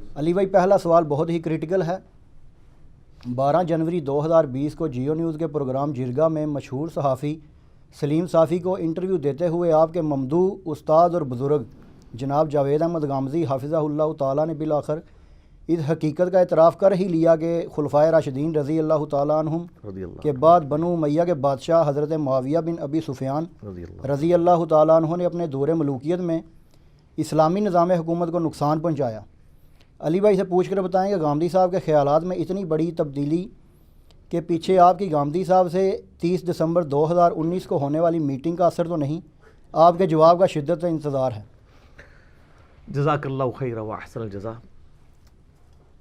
علی بھائی پہلا سوال بہت ہی کریٹیکل ہے۔ 12 جنوری 2020 کو جیو نیوز کے پروگرام جرگا میں مشہور صحافی سلیم صافی کو انٹرویو دیتے ہوئے آپ کے ممدوح استاد اور بزرگ جناب جاوید احمد غامدی حافظہ اللہ تعالیٰ نے بالآخر اس حقیقت کا اعتراف کر ہی لیا کہ خلفائے راشدین رضی اللہ تعالیٰ عنہم کے بعد بنو امیہ کے بادشاہ حضرت معاویہ بن ابی سفیان رضی اللہ تعالیٰ عنہ نے اپنے دور ملوکیت میں اسلامی نظام حکومت کو نقصان پہنچایا۔ علی بھائی سے پوچھ کر بتائیں کہ غامدی صاحب کے خیالات میں اتنی بڑی تبدیلی کے پیچھے آپ کی غامدی صاحب سے 30 دسمبر 2019 کو ہونے والی میٹنگ کا اثر تو نہیں؟ آپ کے جواب کا شدت سے انتظار ہے۔ جزاک اللہ خیر و احسن الجزا۔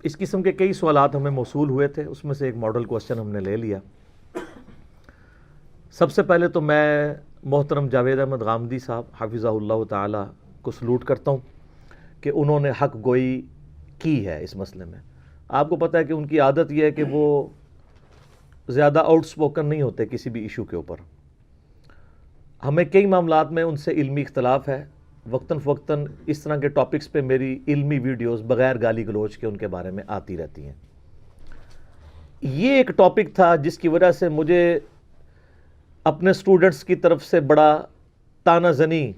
اس قسم کے کئی سوالات ہمیں موصول ہوئے تھے، اس میں سے ایک ماڈل کوسچن ہم نے لے لیا۔ سب سے پہلے تو میں محترم جاوید احمد غامدی صاحب حافظہ اللہ تعالی کو سلوٹ کرتا ہوں کہ انہوں نے حق گوئی کی ہے اس مسئلے میں۔ آپ کو پتہ ہے کہ ان کی عادت یہ ہے کہ وہ زیادہ آؤٹ سپوکن نہیں ہوتے کسی بھی ایشو کے اوپر۔ ہمیں کئی معاملات میں ان سے علمی اختلاف ہے، وقتاً فوقتاً اس طرح کے ٹاپکس پہ میری علمی ویڈیوز بغیر گالی گلوچ کے ان کے بارے میں آتی رہتی ہیں۔ یہ ایک ٹاپک تھا جس کی وجہ سے مجھے اپنے سٹوڈنٹس کی طرف سے بڑا تانا زنی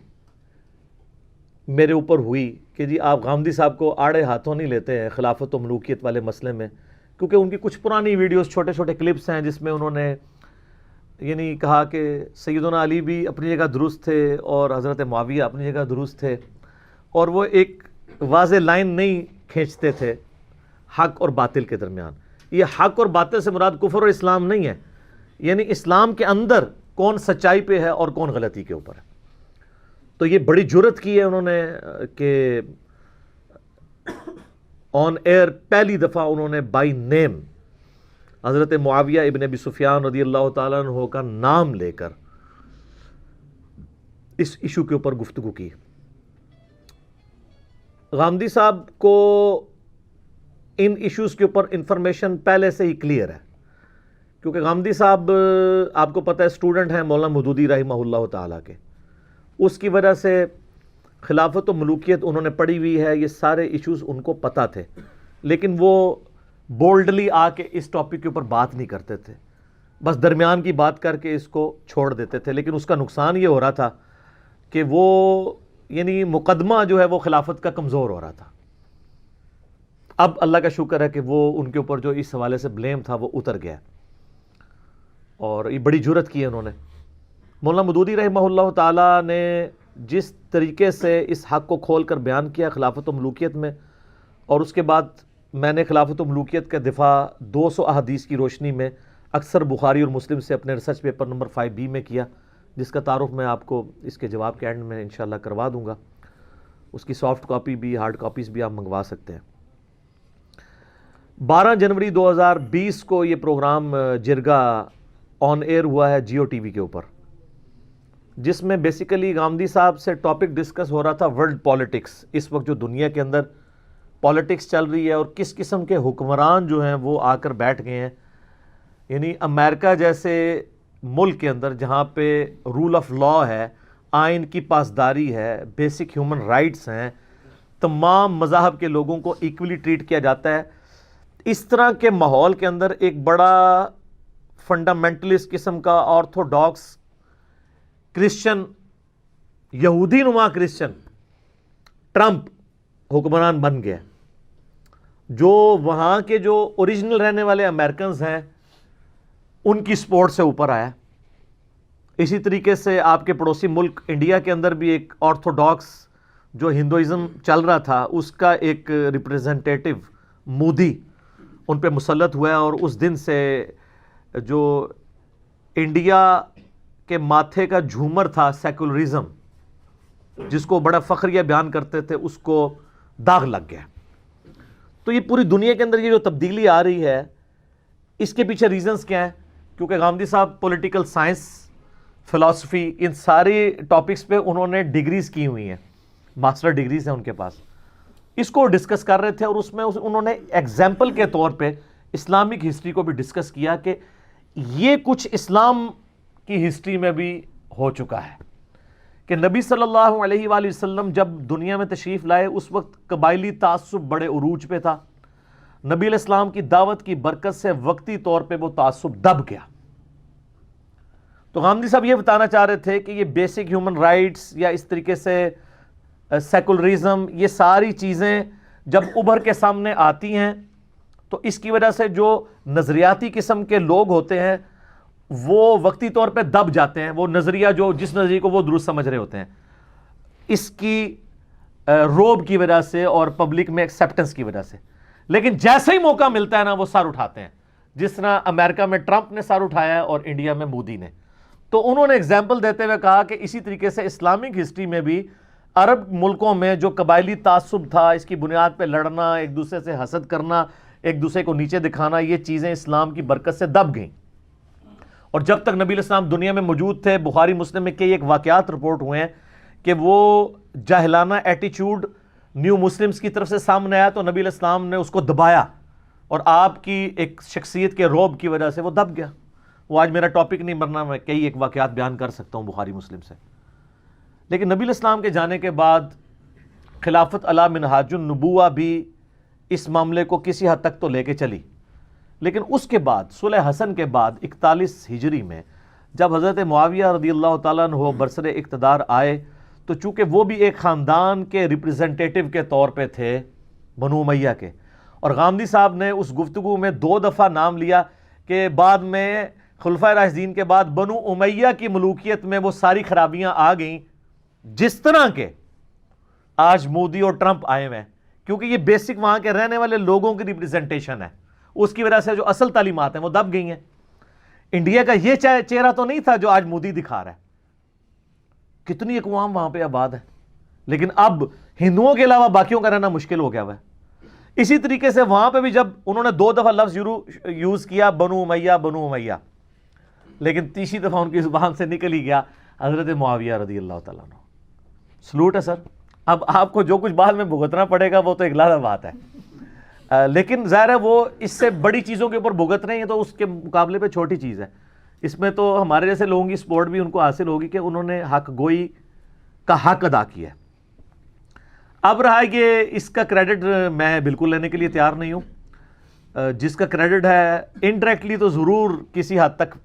میرے اوپر ہوئی کہ جی آپ غامدی صاحب کو آڑے ہاتھوں نہیں لیتے ہیں خلافت و ملوکیت والے مسئلے میں، کیونکہ ان کی کچھ پرانی ویڈیوز چھوٹے چھوٹے کلپس ہیں جس میں انہوں نے یعنی کہا کہ سیدنا علی بھی اپنی جگہ درست تھے اور حضرت معاویہ اپنی جگہ درست تھے، اور وہ ایک واضح لائن نہیں کھینچتے تھے حق اور باطل کے درمیان۔ یہ حق اور باطل سے مراد کفر اور اسلام نہیں ہے، یعنی اسلام کے اندر کون سچائی پہ ہے اور کون غلطی کے اوپر ہے۔ تو یہ بڑی جرت کی ہے انہوں نے کہ آن ایئر پہلی دفعہ انہوں نے بائی نیم حضرت معاویہ ابن ابی سفیان رضی اللہ تعالیٰ عنہ کا نام لے کر اس ایشو کے اوپر گفتگو کی۔ غامدی صاحب کو ان ایشوز کے اوپر انفارمیشن پہلے سے ہی کلیئر ہے، کیونکہ غامدی صاحب آپ کو پتہ ہے اسٹوڈنٹ ہیں مولانا مودودی رحمہ اللہ تعالیٰ کے، اس کی وجہ سے خلافت و ملوکیت انہوں نے پڑھی ہوئی ہے، یہ سارے ایشوز ان کو پتہ تھے، لیکن وہ بولڈلی آ کے اس ٹاپک کے اوپر بات نہیں کرتے تھے، بس درمیان کی بات کر کے اس کو چھوڑ دیتے تھے۔ لیکن اس کا نقصان یہ ہو رہا تھا کہ وہ یعنی مقدمہ جو ہے وہ خلافت کا کمزور ہو رہا تھا۔ اب اللہ کا شکر ہے کہ وہ ان کے اوپر جو اس حوالے سے بلیم تھا وہ اتر گیا، اور یہ بڑی جرت کی ہے انہوں نے۔ مولانا مودودی رحمہ اللہ تعالیٰ نے جس طریقے سے اس حق کو کھول کر بیان کیا خلافت و ملوکیت میں، اور اس کے بعد میں نے خلافت و ملوکیت کا دفاع 200 احادیث کی روشنی میں اکثر بخاری اور مسلم سے اپنے ریسرچ پیپر نمبر 5B میں کیا، جس کا تعارف میں آپ کو اس کے جواب کے اینڈ میں انشاءاللہ کروا دوں گا۔ اس کی سافٹ کاپی بھی ہارڈ کاپیز بھی آپ منگوا سکتے ہیں۔ 12 جنوری 2020 کو یہ پروگرام جرگا آن ایئر ہوا ہے جیو ٹی وی کے اوپر، جس میں بیسیکلی غامدی صاحب سے ٹاپک ڈسکس ہو رہا تھا ورلڈ پالیٹکس، اس وقت جو دنیا کے اندر پالیٹکس چل رہی ہے اور کس قسم کے حکمران جو ہیں وہ آ کر بیٹھ گئے ہیں۔ یعنی امریکہ جیسے ملک کے اندر جہاں پہ رول آف لا ہے، آئین کی پاسداری ہے، بیسک ہیومن رائٹس ہیں، تمام مذاہب کے لوگوں کو ایکولی ٹریٹ کیا جاتا ہے، اس طرح کے ماحول کے اندر ایک بڑا فنڈامنٹلسٹ قسم کا آرتھوڈاکس کرسچن، یہودی نما کرسچن ٹرمپ حکمران بن گیا، جو وہاں کے جو اوریجنل رہنے والے امریکنز ہیں ان کی سپورٹ سے اوپر آیا۔ اسی طریقے سے آپ کے پڑوسی ملک انڈیا کے اندر بھی ایک آرتھوڈاکس جو ہندوازم چل رہا تھا اس کا ایک ریپریزنٹیٹو مودی ان پہ مسلط ہوا ہے، اور اس دن سے جو انڈیا کے ماتھے کا جھومر تھا سیکولرزم، جس کو بڑا فخریہ بیان کرتے تھے، اس کو داغ لگ گیا۔ تو یہ پوری دنیا کے اندر یہ جو تبدیلی آ رہی ہے، اس کے پیچھے ریزنز کیا ہیں؟ کیونکہ غامدی صاحب پولیٹیکل سائنس، فلسفی، ان سارے ٹاپکس پہ انہوں نے ڈگریز کی ہوئی ہیں، ماسٹر ڈگریز ہیں ان کے پاس، اس کو ڈسکس کر رہے تھے، اور اس میں انہوں نے ایگزامپل کے طور پہ اسلامک ہسٹری کو بھی ڈسکس کیا کہ یہ کچھ اسلام کی ہسٹری میں بھی ہو چکا ہے کہ نبی صلی اللہ علیہ وآلہ وسلم جب دنیا میں تشریف لائے اس وقت قبائلی تعصب بڑے عروج پہ تھا. نبی علیہ السلام کی دعوت کی برکت سے وقتی طور پہ وہ تعصب دب گیا. تو غامدی صاحب یہ بتانا چاہ رہے تھے کہ یہ بیسک ہیومن رائٹس یا اس طریقے سے سیکولرزم، یہ ساری چیزیں جب ابھر کے سامنے آتی ہیں تو اس کی وجہ سے جو نظریاتی قسم کے لوگ ہوتے ہیں وہ وقتی طور پہ دب جاتے ہیں. وہ نظریہ جس نظریے کو وہ درست سمجھ رہے ہوتے ہیں اس کی روب کی وجہ سے اور پبلک میں ایکسیپٹنس کی وجہ سے. لیکن جیسے ہی موقع ملتا ہے نا وہ سر اٹھاتے ہیں، جس طرح امریکہ میں ٹرمپ نے سر اٹھایا ہے اور انڈیا میں مودی نے. تو انہوں نے اگزامپل دیتے ہوئے کہا کہ اسی طریقے سے اسلامک ہسٹری میں بھی عرب ملکوں میں جو قبائلی تعصب تھا، اس کی بنیاد پہ لڑنا، ایک دوسرے سے حسد کرنا، ایک دوسرے کو نیچے دکھانا، یہ چیزیں اسلام کی برکت سے دب گئیں. اور جب تک نبی علیہ السلام دنیا میں موجود تھے، بخاری مسلم میں کئی ایک واقعات رپورٹ ہوئے ہیں کہ وہ جاہلانہ ایٹیچیوڈ نیو مسلمز کی طرف سے سامنے آیا تو نبی علیہ السلام نے اس کو دبایا اور آپ کی ایک شخصیت کے روب کی وجہ سے وہ دب گیا. وہ آج میرا ٹاپک نہیں بننا، میں کئی ایک واقعات بیان کر سکتا ہوں بخاری مسلم سے. لیکن نبی علیہ السلام کے جانے کے بعد خلافت علی منہاج النبوہ بھی اس معاملے کو کسی حد تک تو لے کے چلی. لیکن اس کے بعد صلح حسن کے بعد 41 ہجری میں جب حضرت معاویہ رضی اللہ تعالیٰ عنہ برسر اقتدار آئے تو چونکہ وہ بھی ایک خاندان کے ریپریزنٹیٹیو کے طور پہ تھے بنو امیہ کے، اور غامدی صاحب نے اس گفتگو میں 2 دفعہ نام لیا کہ بعد میں خلفائے راشدین کے بعد بنو امیہ کی ملوکیت میں وہ ساری خرابیاں آ گئیں جس طرح کے آج مودی اور ٹرمپ آئے ہوئے ہیں، کیونکہ یہ بیسک وہاں کے رہنے والے لوگوں کی ریپریزنٹیشن ہے. اس کی وجہ سے جو اصل تعلیمات ہیں وہ دب گئی ہیں. انڈیا کا یہ چہرہ تو نہیں تھا جو آج مودی دکھا رہا ہے. کتنی اقوام وہاں پہ آباد ہیں، لیکن اب ہندوؤں کے علاوہ باقیوں کا رہنا مشکل ہو گیا ہوا ہے. اسی طریقے سے وہاں پہ بھی جب انہوں نے 2 دفعہ لفظ یوز کیا بنو امیہ، لیکن تیسری دفعہ ان کی زبان سے نکل ہی گیا حضرت معاویہ رضی اللہ تعالیٰ عنہ. سلوٹ ہے سر. اب آپ کو جو کچھ بعد میں بھگتنا پڑے گا وہ تو ایک علیحدہ بات ہے، لیکن ظاہر ہے وہ اس سے بڑی چیزوں کے اوپر بھگت رہے ہیں تو اس کے مقابلے پہ چھوٹی چیز ہے. اس میں تو ہمارے جیسے لوگوں کی سپورٹ بھی ان کو حاصل ہوگی کہ انہوں نے حق گوئی کا حق ادا کیا ہے. اب رہا کہ اس کا کریڈٹ میں بالکل لینے کے لیے تیار نہیں ہوں. جس کا کریڈٹ ہے انڈائریکٹلی تو ضرور کسی حد تک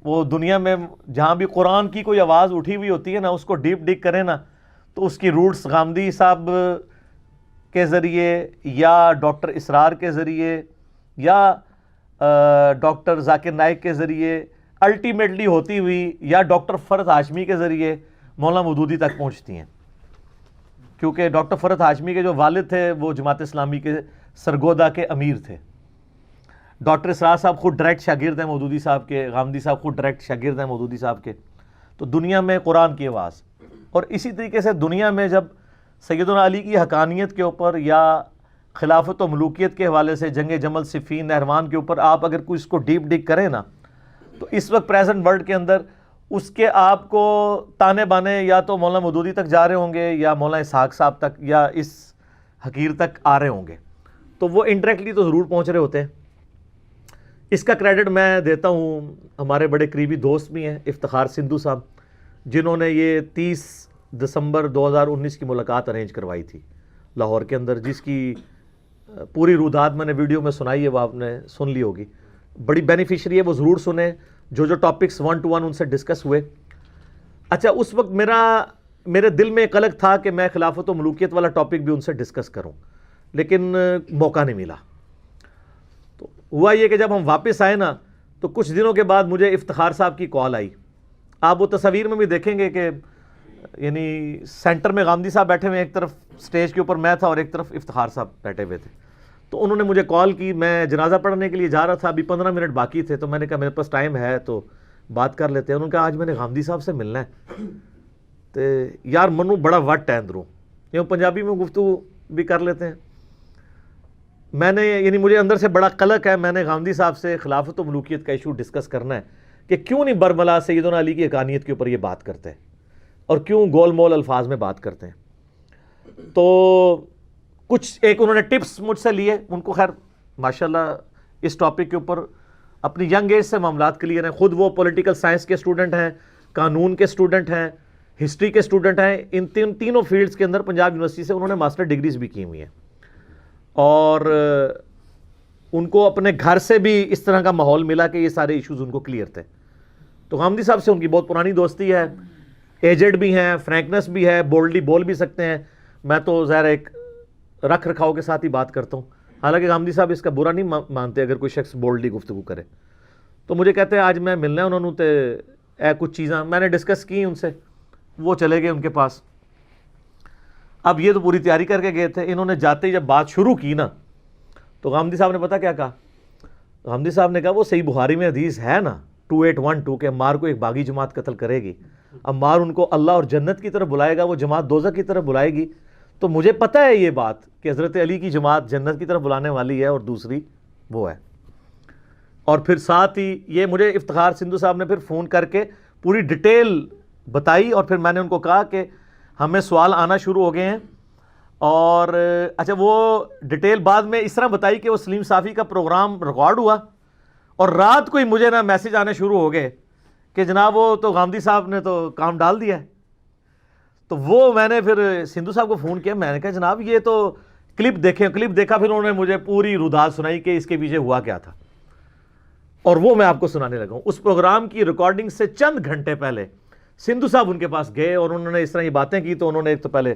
وہ دنیا میں جہاں بھی قرآن کی کوئی آواز اٹھی ہوئی ہوتی ہے نا، اس کو ڈیپ ڈگ کریں نا تو اس کی روٹس غامدی صاحب کے ذریعے یا ڈاکٹر اسرار کے ذریعے یا ڈاکٹر ذاکر نائک کے ذریعے الٹیمیٹلی ہوتی ہوئی یا ڈاکٹر فرحت ہاشمی کے ذریعے مولانا مودودی تک پہنچتی ہیں. کیونکہ ڈاکٹر فرحت ہاشمی کے جو والد تھے وہ جماعت اسلامی کے سرگودا کے امیر تھے. ڈاکٹر اسرار صاحب خود ڈائریکٹ شاگرد ہیں مودودی صاحب کے، غامدی صاحب خود ڈائریکٹ شاگرد ہیں مودودی صاحب کے. تو دنیا میں قرآن کی آواز، اور اسی طریقے سے دنیا میں جب سیدنا علی کی حقانیت کے اوپر یا خلافت و ملوکیت کے حوالے سے جنگ جمل، صفین، نہروان کے اوپر آپ اگر کوئی اس کو ڈیپ ڈگ کریں نا تو اس وقت پریزنٹ ورلڈ کے اندر اس کے آپ کو تانے بانے یا تو مولانا مودودی تک جا رہے ہوں گے یا مولانا اسحاق صاحب تک یا اس حقیر تک آ رہے ہوں گے. تو وہ انڈائریکٹلی تو ضرور پہنچ رہے ہوتے ہیں. اس کا کریڈٹ میں دیتا ہوں ہمارے بڑے قریبی دوست بھی ہیں افتخار سندھو صاحب، جنہوں نے یہ 30 دسمبر 2019 کی ملاقات ارینج کروائی تھی لاہور کے اندر، جس کی پوری رودات میں نے ویڈیو میں سنائی ہے، وہ آپ نے سن لی ہوگی. بڑی بینیفیشری ہے، وہ ضرور سنیں جو ٹاپکس 1 to 1 ان سے ڈسکس ہوئے. اچھا، اس وقت میرے دل میں ایک الگ تھا کہ میں خلافت و ملوکیت والا ٹاپک بھی ان سے ڈسکس کروں، لیکن موقع نہیں ملا. تو ہوا یہ کہ جب ہم واپس آئے نا تو کچھ دنوں کے بعد مجھے افتخار صاحب کی کال آئی. آپ وہ تصاویر میں بھی دیکھیں گے کہ یعنی سینٹر میں غامدی صاحب بیٹھے ہوئے، ایک طرف سٹیج کے اوپر میں تھا اور ایک طرف افتخار صاحب بیٹھے ہوئے تھے. تو انہوں نے مجھے کال کی، میں جنازہ پڑھنے کے لیے جا رہا تھا، ابھی 15 منٹ باقی تھے. تو میں نے کہا میرے پاس ٹائم ہے تو بات کر لیتے ہیں. انہوں نے کہا آج میں نے غامدی صاحب سے ملنا ہے. تو یار منو بڑا وٹ ہے اندروں، یہ پنجابی میں گفتگو بھی کر لیتے ہیں. میں نے یعنی مجھے اندر سے بڑا قلق ہے. میں نے غامدی صاحب سے خلافت و ملوکیت کا ایشو ڈسکس کرنا ہے کہ کیوں نہیں برملا سیدنا علی کی حقانیت کے اوپر یہ بات کرتے ہیں اور کیوں گول مول الفاظ میں بات کرتے ہیں. تو کچھ ایک انہوں نے ٹپس مجھ سے لیے. ان کو خیر ماشاءاللہ اس ٹاپک کے اوپر اپنی ینگ ایج سے معاملات کلیئر ہیں. خود وہ پولیٹیکل سائنس کے اسٹوڈنٹ ہیں، قانون کے اسٹوڈنٹ ہیں، ہسٹری کے اسٹوڈنٹ ہیں, ان تینوں فیلڈز کے اندر پنجاب یونیورسٹی سے انہوں نے ماسٹر ڈگریز بھی کی ہوئی ہیں, اور ان کو اپنے گھر سے بھی اس طرح کا ماحول ملا کہ یہ سارے ایشوز ان کو کلیئر تھے. تو غامدی صاحب سے ان کی بہت پرانی دوستی ہے, ایجڈ بھی ہیں, فرینکنس بھی ہے, بولڈلی بول بھی سکتے ہیں. میں تو ظاہر ایک رکھ رکھاؤ کے ساتھ ہی بات کرتا ہوں, حالانکہ غامدی صاحب اس کا برا نہیں مانتے اگر کوئی شخص بولڈلی گفتگو کرے. تو مجھے کہتے ہیں آج میں ملنا ہے انہوں نے کچھ چیزاں میں نے ڈسکس کی ان سے, وہ چلے گئے ان کے پاس. اب یہ تو پوری تیاری کر کے گئے تھے, انہوں نے جاتے ہی جب بات شروع کی نا تو غامدی صاحب نے پتا کیا کہا؟ غامدی صاحب نے کہا وہ صحیح بخاری میں حدیث ہے نا 2812 کہ عمار کو ایک باغی جماعت قتل کرے گی, عمار ان کو اللہ اور جنت کی طرف بلائے گا, وہ جماعت دوزخ کی طرف بلائے گی. تو مجھے پتہ ہے یہ بات کہ حضرت علی کی جماعت جنت کی طرف بلانے والی ہے اور دوسری وہ ہے. اور پھر ساتھ ہی یہ مجھے افتخار سندھو صاحب نے پھر فون کر کے پوری ڈیٹیل بتائی, اور پھر میں نے ان کو کہا کہ ہمیں سوال آنا شروع ہو گئے ہیں. اور اچھا وہ ڈیٹیل بعد میں اس طرح بتائی کہ وہ سلیم صافی کا پروگرام ریکارڈ ہوا اور رات کو ہی مجھے نا میسج آنے شروع ہو گئے کہ جناب وہ تو غامدی صاحب نے تو کام ڈال دیا ہے. تو وہ میں نے پھر سندھو صاحب کو فون کیا, میں نے کہا جناب یہ تو کلپ دیکھیں, کلپ دیکھا, پھر انہوں نے مجھے پوری روداد سنائی کہ اس کے پیچھے ہوا کیا تھا, اور وہ میں آپ کو سنانے لگا ہوں. اس پروگرام کی ریکارڈنگ سے چند گھنٹے پہلے سندھو صاحب ان کے پاس گئے اور انہوں نے اس طرح یہ باتیں کی. تو انہوں نے ایک تو پہلے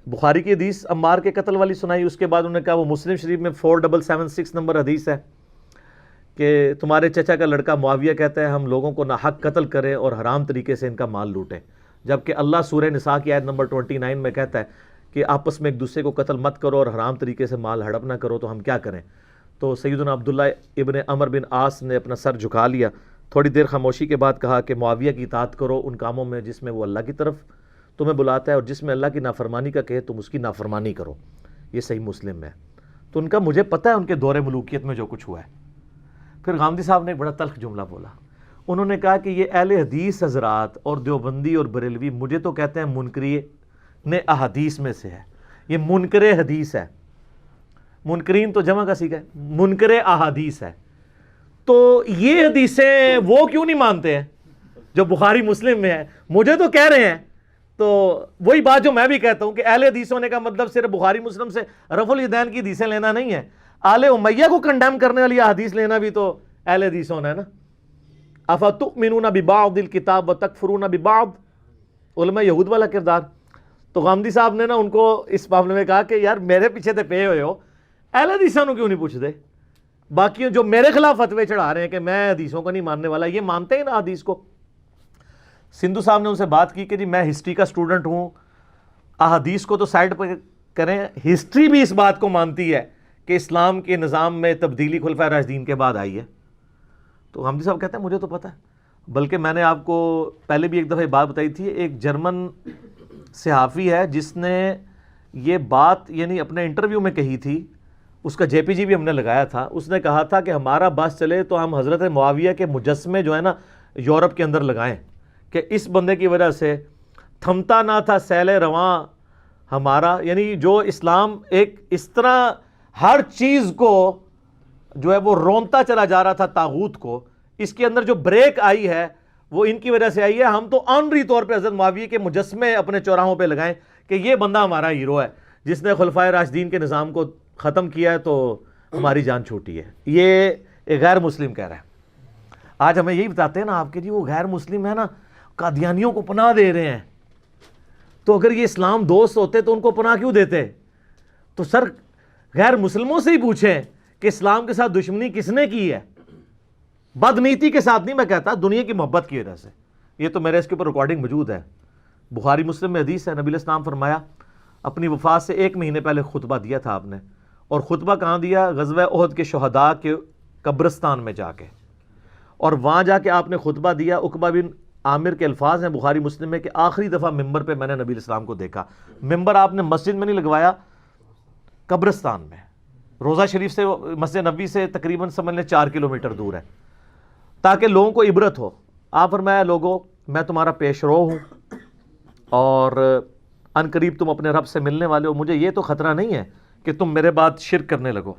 بخاری کی حدیث عمار کے قتل والی سنائی, اس کے بعد انہوں نے کہا وہ مسلم شریف میں 4776 نمبر حدیث ہے کہ تمہارے چچا کا لڑکا معاویہ کہتا ہے ہم لوگوں کو ناحق قتل کریں اور حرام طریقے سے ان کا مال لوٹیں, جبکہ اللہ سورہ نساء کی آیت نمبر 29 میں کہتا ہے کہ آپس میں ایک دوسرے کو قتل مت کرو اور حرام طریقے سے مال ہڑپ نہ کرو, تو ہم کیا کریں؟ تو سیدنا عبداللہ ابن عمر بن عاص نے اپنا سر جھکا لیا, تھوڑی دیر خاموشی کے بعد کہا کہ معاویہ کی اطاعت کرو ان کاموں میں جس میں وہ اللہ کی طرف تمہیں بلاتا ہے, اور جس میں اللہ کی نافرمانی کا کہے تم اس کی نافرمانی کرو. یہ صحیح مسلم میں ہے. تو ان کا مجھے پتہ ہے ان کے دور ملوکیت میں جو کچھ ہوا ہے. پھر غامدی صاحب نے ایک بڑا تلخ جملہ بولا, انہوں نے کہا کہ یہ اہل حدیث حضرات اور دیوبندی اور بریلوی مجھے تو کہتے ہیں منکرین احادیث میں سے ہے, یہ منکر حدیث ہے. منکرین تو جمع کا سیکھا ہے, منکر احادیث ہے. تو یہ حدیثیں وہ کیوں نہیں مانتے ہیں جو بخاری مسلم میں ہے؟ مجھے تو کہہ رہے ہیں. تو وہی بات جو میں بھی کہتا ہوں کہ اہل حدیث ہونے کا مطلب صرف بخاری مسلم سے رفع الیدین کی حدیثیں لینا نہیں ہے, آل امیہ کو کنڈیم کرنے والی حدیث لینا بھی تو اہل حدیث ہونا ہے نا. افتؤمنون ببعض الکتاب وتکفرون ببعض, علماء یہود والا کردار. تو غامدی صاحب نے نا ان کو اس معاملے میں کہا کہ یار میرے پیچھے تے پے ہوئے ہو, اہل حدیثوں کیوں نہیں پوچھتے؟ باقی جو میرے خلاف فتوے چڑھا رہے ہیں کہ میں حدیثوں کو نہیں ماننے والا, یہ مانتے ہیں نا حدیث کو. سندھو صاحب نے ان سے بات کی کہ جی میں ہسٹری کا اسٹوڈنٹ ہوں, احادیث کو تو سائڈ پہ کریں, ہسٹری بھی اس بات کو مانتی ہے کہ اسلام کے نظام میں تبدیلی خلفائے راشدین کے بعد آئی ہے. تو غامدی صاحب کہتے ہیں مجھے تو پتہ ہے, بلکہ میں نے آپ کو پہلے بھی ایک دفعہ بات بتائی تھی, ایک جرمن صحافی ہے جس نے یہ بات یعنی اپنے انٹرویو میں کہی تھی, اس کا JPG بھی ہم نے لگایا تھا. اس نے کہا تھا کہ ہمارا بس چلے تو ہم حضرت معاویہ کے مجسمے جو ہے نا یورپ کے اندر لگائیں, کہ اس بندے کی وجہ سے تھمتا نہ تھا سیل رواں ہمارا. یعنی جو اسلام ایک اس طرح ہر چیز کو جو ہے وہ رونتا چلا جا رہا تھا طاغوت کو, اس کے اندر جو بریک آئی ہے وہ ان کی وجہ سے آئی ہے. ہم تو آنری طور پہ حضرت معاویہ کے مجسمے اپنے چوراہوں پہ لگائیں کہ یہ بندہ ہمارا ہیرو ہے جس نے خلفائے راشدین کے نظام کو ختم کیا ہے, تو ہماری جان چھوٹی ہے. یہ ایک غیر مسلم کہہ رہا ہے. آج ہمیں یہی بتاتے ہیں نا آپ کے جی وہ غیر مسلم ہے نا, قادیانیوں کو پناہ دے رہے ہیں. تو اگر یہ اسلام دوست ہوتے تو ان کو پناہ کیوں دیتے؟ تو سر غیر مسلموں سے ہی پوچھیں کہ اسلام کے ساتھ دشمنی کس نے کی ہے. بدنیتی کے ساتھ نہیں میں کہتا, دنیا کی محبت کی وجہ سے. یہ تو میرے اس کے اوپر ریکارڈنگ موجود ہے, بخاری مسلم میں حدیث ہے. نبی علیہ السلام فرمایا اپنی وفات سے 1 مہینے پہلے خطبہ دیا تھا آپ نے, اور خطبہ کہاں دیا؟ غزوہ احد کے شہداء کے قبرستان میں جا کے, اور وہاں جا کے آپ نے خطبہ دیا. عقبہ بن عامر کے الفاظ ہیں بخاری مسلم میں کہ آخری دفعہ ممبر پہ میں نے نبی علیہ السلام کو دیکھا. ممبر آپ نے مسجد میں نہیں لگوایا, قبرستان میں. روضہ شریف سے مسجد نبوی سے تقریباً سمجھ لیں 4 کلومیٹر دور ہے, تاکہ لوگوں کو عبرت ہو. آپ فرمایا لوگوں میں تمہارا پیش رو ہوں اور ان قریب تم اپنے رب سے ملنے والے ہو. مجھے یہ تو خطرہ نہیں ہے کہ تم میرے بعد شرک کرنے لگو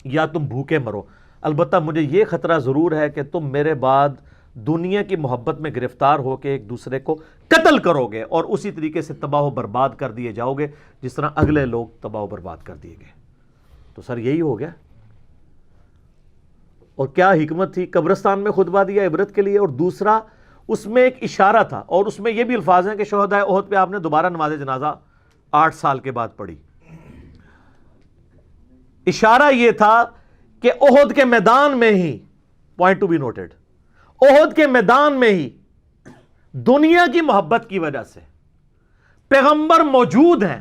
یا تم بھوکے مرو. البتہ مجھے یہ خطرہ ضرور ہے کہ تم میرے بعد دنیا کی محبت میں گرفتار ہو کے ایک دوسرے کو قتل کرو گے اور اسی طریقے سے تباہ و برباد کر دیے جاؤ گے جس طرح اگلے لوگ تباہ و برباد کر دیے گئے. تو سر یہی ہو گیا. اور کیا حکمت تھی, قبرستان میں خطبہ دیا عبرت کے لیے, اور دوسرا اس میں ایک اشارہ تھا, اور اس میں یہ بھی الفاظ ہیں کہ شہدائے احد پہ آپ نے دوبارہ نماز جنازہ 8 سال کے بعد پڑھی. اشارہ یہ تھا کہ احد کے میدان میں ہی, پوائنٹ ٹو بی نوٹڈ, احد کے میدان میں ہی دنیا کی محبت کی وجہ سے پیغمبر موجود ہیں,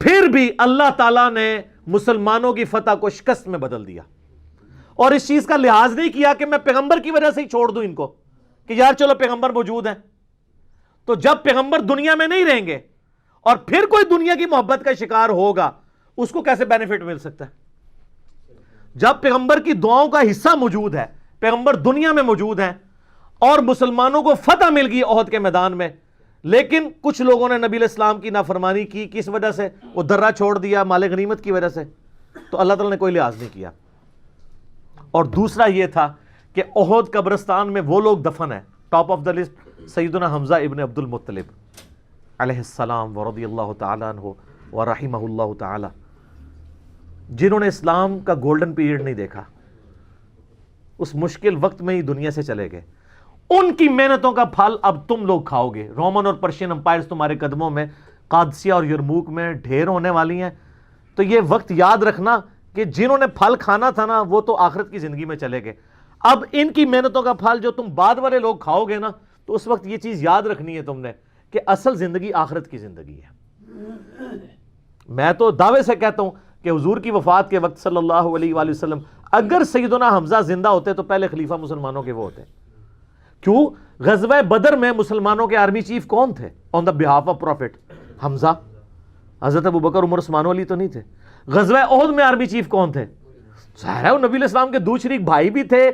پھر بھی اللہ تعالیٰ نے مسلمانوں کی فتح کو شکست میں بدل دیا, اور اس چیز کا لحاظ نہیں کیا کہ میں پیغمبر کی وجہ سے ہی چھوڑ دوں ان کو, کہ یار چلو پیغمبر موجود ہیں. تو جب پیغمبر دنیا میں نہیں رہیں گے اور پھر کوئی دنیا کی محبت کا شکار ہوگا, اس کو کیسے بینیفٹ مل سکتا ہے؟ جب پیغمبر کی دعاؤں کا حصہ موجود ہے, پیغمبر دنیا میں موجود ہیں اور مسلمانوں کو فتح مل گئی احد کے میدان میں, لیکن کچھ لوگوں نے نبی علیہ السلام کی نافرمانی کی, کس وجہ سے؟ وہ درہ چھوڑ دیا مال غنیمت کی وجہ سے, تو اللہ تعالیٰ نے کوئی لحاظ نہیں کیا. اور دوسرا یہ تھا کہ احد قبرستان میں وہ لوگ دفن ہیں, ٹاپ آف دا لسٹ سیدنا حمزہ ابن عبد المطلب علیہ السلام ورضی اللہ تعالیٰ عنہ ورحمہ اللہ تعالیٰ, جنہوں نے اسلام کا گولڈن پیریڈ نہیں دیکھا, اس مشکل وقت میں ہی دنیا سے چلے گئے. ان کی محنتوں کا پھل اب تم لوگ کھاؤ گے. رومن اور پرشین امپائرز تمہارے قدموں میں, قادسیہ اور یرموک میں ڈھیر ہونے والی ہیں. تو یہ وقت یاد رکھنا کہ جنہوں نے پھل کھانا تھا نا, وہ تو آخرت کی زندگی میں چلے گئے. اب ان کی محنتوں کا پھل جو تم بعد والے لوگ کھاؤ گے نا, تو اس وقت یہ چیز یاد رکھنی ہے تم نے کہ اصل زندگی آخرت کی زندگی ہے. میں تو دعوے سے کہتا ہوں کہ حضور کی وفات کے وقت صلی اللہ علیہ وآلہ وسلم اگر سیدنا حمزہ زندہ ہوتے تو پہلے خلیفہ مسلمانوں کے وہ ہوتے. کیوں؟ غزوہ بدر میں مسلمانوں کے آرمی چیف کون تھے آن دا بہاف آف پروفٹ؟ حمزہ. حضرت ابوبکر عمر عثمان علی تو نہیں تھے. غزوہ احد میں آرمی چیف کون تھے؟ ظاہر ہے وہ نبی علیہ السلام کے دو شریک بھائی بھی تھے,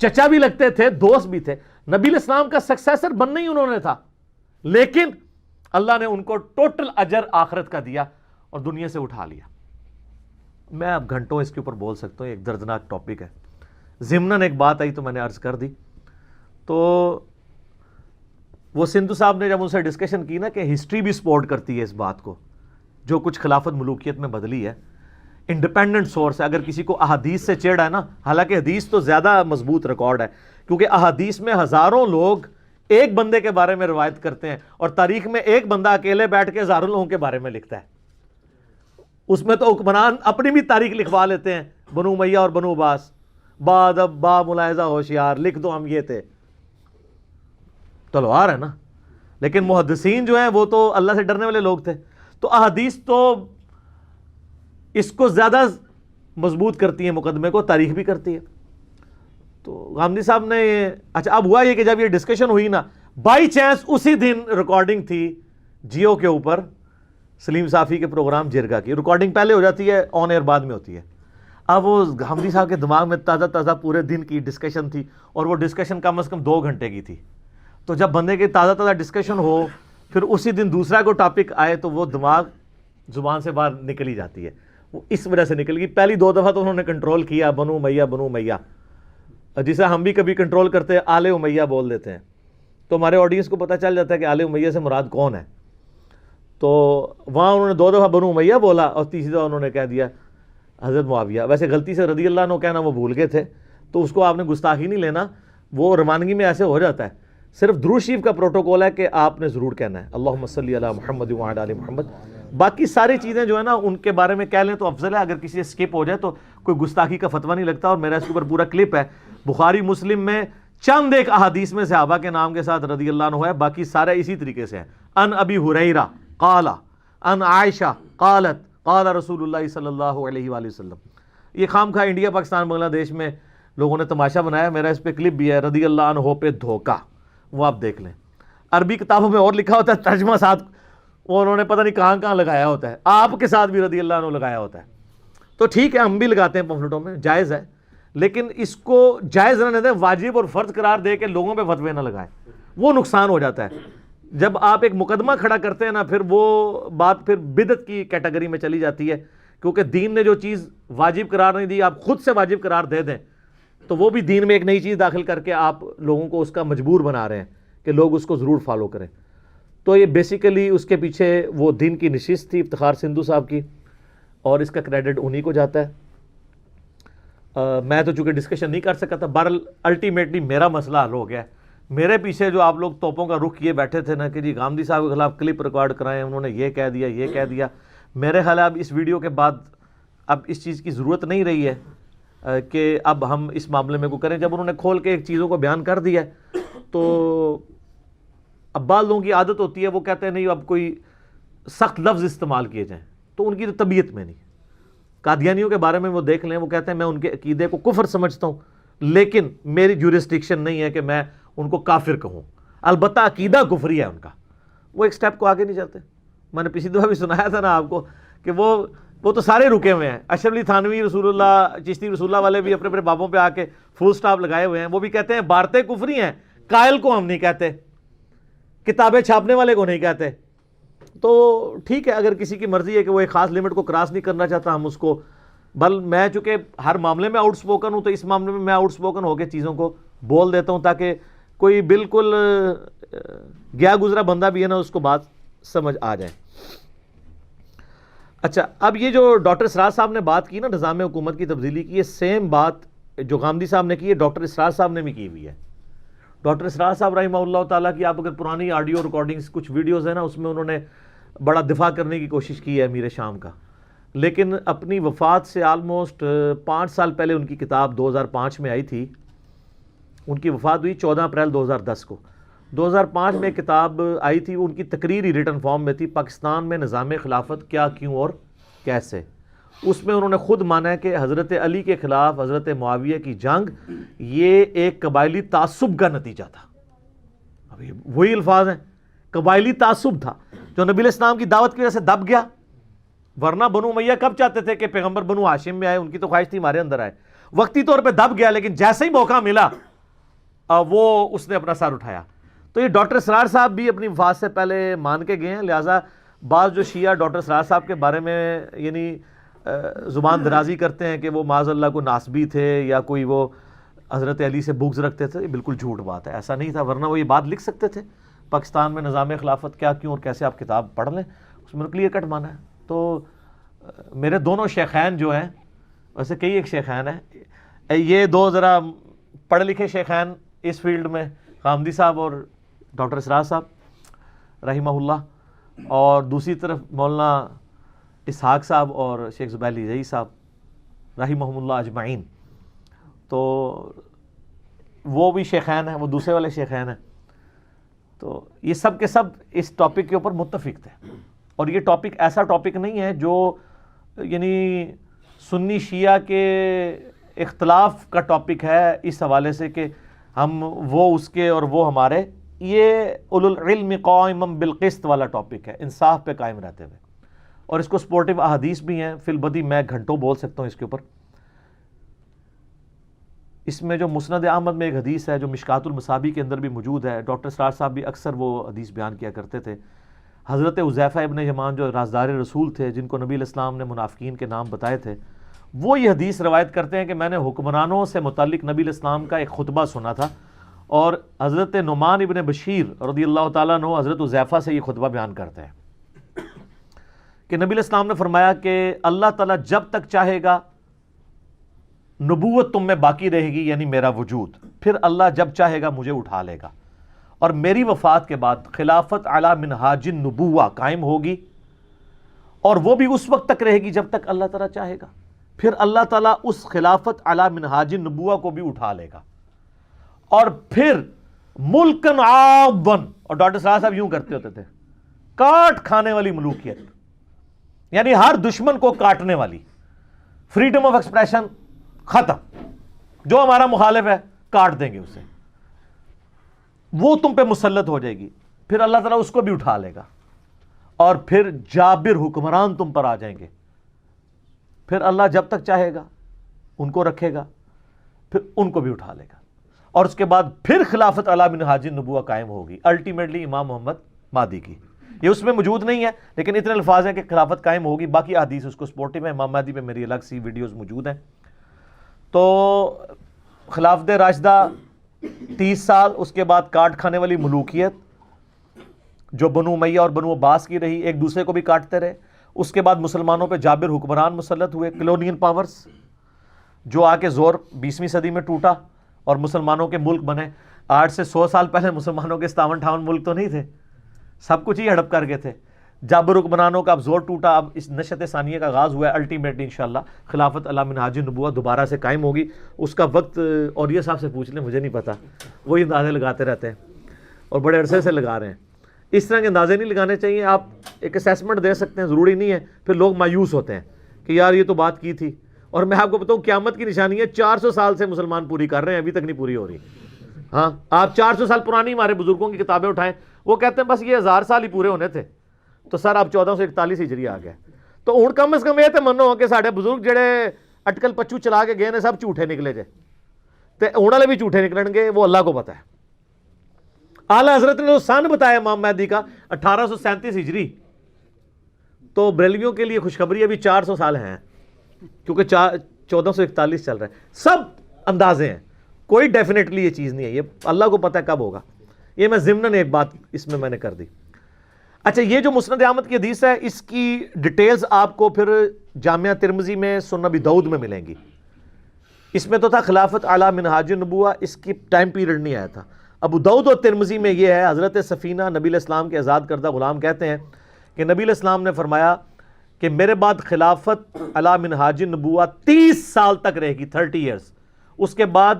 چچا بھی لگتے تھے, دوست بھی تھے. نبی علیہ السلام کا سکسیسر بننا ہی انہوں نے تھا, لیکن اللہ نے ان کو ٹوٹل اجر آخرت کا دیا اور دنیا سے اٹھا لیا. میں اب گھنٹوں اس کے اوپر بول سکتا ہوں, ایک دردناک ٹاپک ہے. ضمناً ایک بات آئی تو میں نے عرض کر دی. تو وہ سندھو صاحب نے جب ان سے ڈسکشن کی نا کہ ہسٹری بھی سپورٹ کرتی ہے اس بات کو, جو کچھ خلافت ملوکیت میں بدلی ہے, انڈیپینڈنٹ سورس ہے. اگر کسی کو احادیث سے چڑھ ہے نا, حالانکہ حدیث تو زیادہ مضبوط ریکارڈ ہے, کیونکہ احادیث میں ہزاروں لوگ ایک بندے کے بارے میں روایت کرتے ہیں, اور تاریخ میں ایک بندہ اکیلے بیٹھ کے ہزاروں لوگوں کے بارے میں لکھتا ہے. اس میں تو حکمران اپنی بھی تاریخ لکھوا لیتے ہیں, بنو امیہ اور بنو عباس, بعد اب با ملاحظہ ہوشیار, لکھ دو ہم یہ تھے. تلوار ہے نا. لیکن محدثین جو ہیں وہ تو اللہ سے ڈرنے والے لوگ تھے. تو احادیث تو اس کو زیادہ مضبوط کرتی ہیں, مقدمے کو تاریخ بھی کرتی ہے. تو غامدی صاحب نے اچھا اب ہوا یہ کہ جب یہ ڈسکشن ہوئی نا, بائی چانس اسی دن ریکارڈنگ تھی جیو کے اوپر سلیم صافی کے پروگرام جرگا کی. ریکارڈنگ پہلے ہو جاتی ہے, آن ایئر بعد میں ہوتی ہے. اب وہ غامدی صاحب کے دماغ میں تازہ تازہ پورے دن کی ڈسکشن تھی, اور وہ ڈسکشن کم از کم 2 گھنٹے کی تھی. تو جب بندے کی تازہ تازہ ڈسکشن ہو, پھر اسی دن دوسرا کو ٹاپک آئے, تو وہ دماغ زبان سے باہر نکل ہی جاتی ہے. وہ اس وجہ سے نکل گئی. پہلی 2 دفعہ تو انہوں نے کنٹرول کیا, بنو امیہ بنو امیہ, جسے ہم بھی کبھی کنٹرول کرتے ہیں آل امیہ بول دیتے ہیں, تو ہمارے آڈینس کو پتہ چل جاتا ہے کہ آل امیہ سے مراد کون ہے. تو وہاں انہوں نے 2 دفعہ بنو امیہ بولا, اور تیسری دفعہ انہوں نے کہہ دیا حضرت معاویہ. ویسے غلطی سے رضی اللہ عنہ کہنا وہ بھول گئے تھے, تو اس کو آپ نے گستاخی نہیں لینا, وہ روانگی میں ایسے ہو جاتا ہے. صرف درود شریف کا پروٹوکول ہے کہ آپ نے ضرور کہنا ہے اللہم صلی علی محمد وعلی آل محمد. باقی ساری چیزیں جو ہے نا ان کے بارے میں کہہ لیں تو افضل ہے. اگر کسی سے سکپ ہو جائے تو کوئی گستاخی کا فتویٰ نہیں لگتا. اور میرا اس کے اوپر پورا کلپ ہے, بخاری مسلم میں چند ایک احادیث میں صحابہ کے نام کے ساتھ رضی اللہ عنہ ہے, باقی سارے اسی طریقے سے ہیں. ان ابی ہریرہ قال ان عائشہ قالت قال رسول اللہ صلی اللہ علیہ وآلہ وسلم. یہ خام خواہ انڈیا پاکستان بنگلہ دیش میں لوگوں نے تماشا بنایا, میرا اس پہ کلپ بھی ہے, رضی اللہ عنہ پہ دھوکہ, وہ آپ دیکھ لیں. عربی کتابوں میں اور لکھا ہوتا ہے, ترجمہ ساتھ وہ انہوں نے پتہ نہیں کہاں کہاں لگایا ہوتا ہے, آپ کے ساتھ بھی رضی اللہ عنہ لگایا ہوتا ہے. تو ٹھیک ہے, ہم بھی لگاتے ہیں پمفلٹوں میں, جائز ہے, لیکن اس کو جائز نہ دیں, واجب اور فرض قرار دے کے لوگوں پہ فتوے نہ لگائیں, وہ نقصان ہو جاتا ہے. جب آپ ایک مقدمہ کھڑا کرتے ہیں نا, پھر وہ بات پھر بدعت کی کیٹیگری میں چلی جاتی ہے, کیونکہ دین نے جو چیز واجب قرار نہیں دی آپ خود سے واجب قرار دے دیں, تو وہ بھی دین میں ایک نئی چیز داخل کر کے آپ لوگوں کو اس کا مجبور بنا رہے ہیں کہ لوگ اس کو ضرور فالو کریں. تو یہ بیسیکلی اس کے پیچھے وہ دن کی نشست تھی افتخار سندھو صاحب کی, اور اس کا کریڈٹ انہی کو جاتا ہے. میں تو چونکہ ڈسکشن نہیں کر سکا تھا, بہرحال الٹیمیٹلی میرا مسئلہ حل ہو گیا ہے. میرے پیچھے جو آپ لوگ توپوں کا رخ کیے بیٹھے تھے نا کہ جی گاندھی صاحب کے خلاف کلپ ریکارڈ کرائیں, انہوں نے یہ کہہ دیا یہ کہہ دیا, میرے خیال ہے اب اس ویڈیو کے بعد اب اس چیز کی ضرورت نہیں رہی ہے کہ اب ہم اس معاملے میں کو کریں. جب انہوں نے کھول کے ایک چیزوں کو بیان کر دیا ہے تو اب بعض لوگوں کی عادت ہوتی ہے, وہ کہتے ہیں نہیں اب کوئی سخت لفظ استعمال کیے جائیں, تو ان کی تو طبیعت میں نہیں. قادیانیوں کے بارے میں وہ دیکھ لیں, وہ کہتے ہیں میں ان کے عقیدے کو کفر سمجھتا ہوں لیکن میری جورسڈکشن نہیں ہے کہ میں ان کو کافر کہوں. البتہ عقیدہ کفری ہے ان کا, وہ ایک سٹیپ کو آگے نہیں جاتے. میں نے پچھلی دفعہ بھی سنایا تھا نا آپ کو کہ وہ تو سارے رکے ہوئے ہیں. اشرف علی تھانوی, رسول اللہ, چشتی رسول اللہ والے بھی اپنے اپنے بابوں پہ آ کے فل سٹاپ لگائے ہوئے ہیں. وہ بھی کہتے ہیں بارتیں کفری ہیں, قائل کو ہم نہیں کہتے, کتابیں چھاپنے والے کو نہیں کہتے. تو ٹھیک ہے, اگر کسی کی مرضی ہے کہ وہ ایک خاص لمٹ کو کراس نہیں کرنا چاہتا, ہم اس کو, بل میں چونکہ ہر معاملے میں آؤٹ سپوکن ہوں تو اس معاملے میں میں آؤٹ سپوکن ہو کے چیزوں کو بول دیتا ہوں تاکہ کوئی بالکل گیا گزرا بندہ بھی ہے نا اس کو بات سمجھ آ جائے. اچھا, اب یہ جو ڈاکٹر اسرار صاحب نے بات کی نا نظام حکومت کی تبدیلی کی, یہ سیم بات جو غامدی صاحب نے کی ہے ڈاکٹر اسرار صاحب نے بھی کی ہوئی ہے. ڈاکٹر اسرار صاحب رحمہ اللہ تعالیٰ کی آپ اگر پرانی آڈیو ریکارڈنگز کچھ ویڈیوز ہیں نا, اس میں انہوں نے بڑا دفاع کرنے کی کوشش کی ہے امیر شام کا, لیکن اپنی وفات سے آلموسٹ 5 سال پہلے ان کی کتاب 2005 میں آئی تھی. ان کی وفات ہوئی 14 اپریل 2010 کو. 2005 میں کتاب آئی تھی, ان کی تقریر ہی ریٹن فارم میں تھی, پاکستان میں نظام خلافت کیا, کیوں اور کیسے. اس میں انہوں نے خود مانا ہے کہ حضرت علی کے خلاف حضرت معاویہ کی جنگ یہ ایک قبائلی تعصب کا نتیجہ تھا. اب یہ وہی الفاظ ہیں, قبائلی تعصب تھا جو نبی علیہ السلام کی دعوت کی وجہ سے دب گیا. ورنہ بنو امیہ کب چاہتے تھے کہ پیغمبر بنو ہاشم میں آئے, ان کی تو خواہش تھی ہمارے اندر آئے. وقتی طور پہ دب گیا, لیکن جیسے ہی موقع ملا وہ اس نے اپنا سر اٹھایا. تو یہ ڈاکٹر اسرار صاحب بھی اپنی وفات سے پہلے مان کے گئے ہیں. لہٰذا بعض جو شیعہ ڈاکٹر اسرار صاحب کے بارے میں یعنی زبان درازی کرتے ہیں کہ وہ معاذ اللہ کو ناسبی تھے یا کوئی وہ حضرت علی سے بغض رکھتے تھے, یہ بالکل جھوٹ بات ہے, ایسا نہیں تھا. ورنہ وہ یہ بات لکھ سکتے تھے, پاکستان میں نظام خلافت کیا, کیوں اور کیسے, آپ کتاب پڑھ لیں, اس میں کلیئر کٹ مانا ہے. تو میرے دونوں شیخین جو ہیں, ویسے کئی ایک شیخین ہیں, یہ دو ذرا پڑھے لکھے شیخین اس فیلڈ میں, غامدی صاحب اور ڈاکٹر اسرار صاحب رحمہ اللہ, اور دوسری طرف مولانا اسحاق صاحب اور شیخ زبیر رضوی صاحب رحمہم اللہ اجمعین. تو وہ بھی شیخین ہیں, وہ دوسرے والے شیخین ہیں. تو یہ سب کے سب اس ٹاپک کے اوپر متفق تھے, اور یہ ٹاپک ایسا ٹاپک نہیں ہے جو یعنی سنی شیعہ کے اختلاف کا ٹاپک ہے اس حوالے سے کہ ہم وہ اس کے اور وہ ہمارے. یہ اولو العلم قائما بالقسط والا ٹاپک ہے, انصاف پہ قائم رہتے ہوئے, اور اس کو سپورٹیو احادیث بھی ہیں. فی البدی میں گھنٹوں بول سکتا ہوں اس کے اوپر. اس میں جو مسند احمد میں ایک حدیث ہے جو مشکات المصابیح کے اندر بھی موجود ہے, ڈاکٹر اسرار صاحب بھی اکثر وہ حدیث بیان کیا کرتے تھے. حضرت حذیفہ ابن یمان جو رازدار رسول تھے, جن کو نبی علیہ السلام نے منافقین کے نام بتائے تھے, وہ یہ حدیث روایت کرتے ہیں کہ میں نے حکمرانوں سے متعلق نبی علیہ السلام کا ایک خطبہ سنا تھا, اور حضرت نعمان ابن بشیر رضی اللہ تعالیٰ عنہ حضرت حذیفہ سے یہ خطبہ بیان کرتے ہیں کہ نبی علیہ السلام نے فرمایا کہ اللہ تعالیٰ جب تک چاہے گا نبوت تم میں باقی رہے گی, یعنی میرا وجود, پھر اللہ جب چاہے گا مجھے اٹھا لے گا, اور میری وفات کے بعد خلافت علی منہاج النبوہ قائم ہوگی, اور وہ بھی اس وقت تک رہے گی جب تک اللہ تعالیٰ چاہے گا. پھر اللہ تعالیٰ اس خلافت علی منہاج النبوہ کو بھی اٹھا لے گا, اور پھر ملکن عاضن, اور ڈاکٹر صاحب یوں کرتے ہوتے تھے, کاٹ کھانے والی ملوکیت, یعنی ہر دشمن کو کاٹنے والی, فریڈم آف ایکسپریشن ختم, جو ہمارا مخالف ہے کاٹ دیں گے اسے, وہ تم پہ مسلط ہو جائے گی. پھر اللہ تعالیٰ اس کو بھی اٹھا لے گا, اور پھر جابر حکمران تم پر آ جائیں گے. پھر اللہ جب تک چاہے گا ان کو رکھے گا, پھر ان کو بھی اٹھا لے گا, اور اس کے بعد پھر خلافت علی منہاج النبوہ قائم ہوگی, الٹیمیٹلی امام محمد مہدی کی. یہ اس میں موجود نہیں ہے, لیکن اتنے الفاظ ہیں کہ خلافت قائم ہوگی. باقی حدیث اس کو سپورٹیو ہے, امام مہدی پہ میری الگ سی ویڈیوز موجود ہیں. تو خلافت راشدہ 30 سال، اس کے بعد کاٹ کھانے والی ملوکیت جو بنو امیہ اور بنو عباس کی رہی، ایک دوسرے کو بھی کاٹتے رہے. اس کے بعد مسلمانوں پہ جابر حکمران مسلط ہوئے، کلونیل پاورز، جو آ کے زور 20ویں صدی میں ٹوٹا اور مسلمانوں کے ملک بنے. آج سے 100 سال پہلے مسلمانوں کے 57-58 ملک تو نہیں تھے، سب کچھ ہی ہڑپ کر کے تھے. جابر حکمرانوں کا اب زور ٹوٹا، اب اس نشت ثانیہ کا آغاز ہوا ہے. الٹیمیٹلی انشاءاللہ خلافت علی منہاج النبوۃ دوبارہ سے قائم ہوگی. اس کا وقت اور یہ صاحب سے پوچھ لیں، مجھے نہیں پتا، وہی اندازے لگاتے رہتے ہیں اور بڑے عرصے سے لگا رہے ہیں. اس طرح کے اندازے نہیں لگانے چاہیے. آپ ایک اسیسمنٹ دے سکتے ہیں، ضروری نہیں ہے. پھر لوگ مایوس ہوتے ہیں کہ یار یہ تو بات کی تھی. اور میں آپ کو بتاؤں قیامت کی نشانی ہے، 400 سال سے مسلمان پوری کر رہے ہیں، ابھی تک نہیں پوری ہو رہی. ہاں، آپ 400 سال پرانی ہمارے بزرگوں کی کتابیں اٹھائیں، وہ کہتے ہیں بس یہ 1000 سال ہی پورے ہونے تھے. تو سر اب 1441 ہجری آ گیا. تو ہوں کم از کم یہ تو منو کہ سارے بزرگ جڑے اٹکل پچو چلا کے گئے نے سب جھوٹے نکلے جے، تے ہوں والے بھی جھوٹے نکلن گے، وہ اللہ کو پتہ ہے. اعلیٰ حضرت نے جو سن بتایا امام مہدی کا 1837 ہجری، تو بریلویوں کے لیے خوشخبری ابھی 400 سال ہیں، کیونکہ 1441 چل رہا ہے. سب اندازے ہیں، کوئی ڈیفینیٹلی یہ چیز نہیں ہے، یہ اللہ کو پتہ ہے کب ہوگا. یہ میں ضمناً ایک بات اس میں نے کر دی. اچھا، یہ جو مسند احمد کی حدیث ہے، اس کی ڈیٹیلز آپ کو پھر جامعہ ترمذی میں، سنن ابی داؤد میں ملیں گی. اس میں تو تھا خلافت علی منہاج النبوۃ، اس کی ٹائم پیریڈ نہیں آیا تھا. ابو داؤد اور ترمذی میں یہ ہے، حضرت سفینہ نبی علیہ السلام کے آزاد کردہ غلام کہتے ہیں کہ نبی علیہ السلام نے فرمایا کہ میرے بعد خلافت علی منہاج النبوۃ 30 سال تک رہے گی، 30 ایئرس. اس کے بعد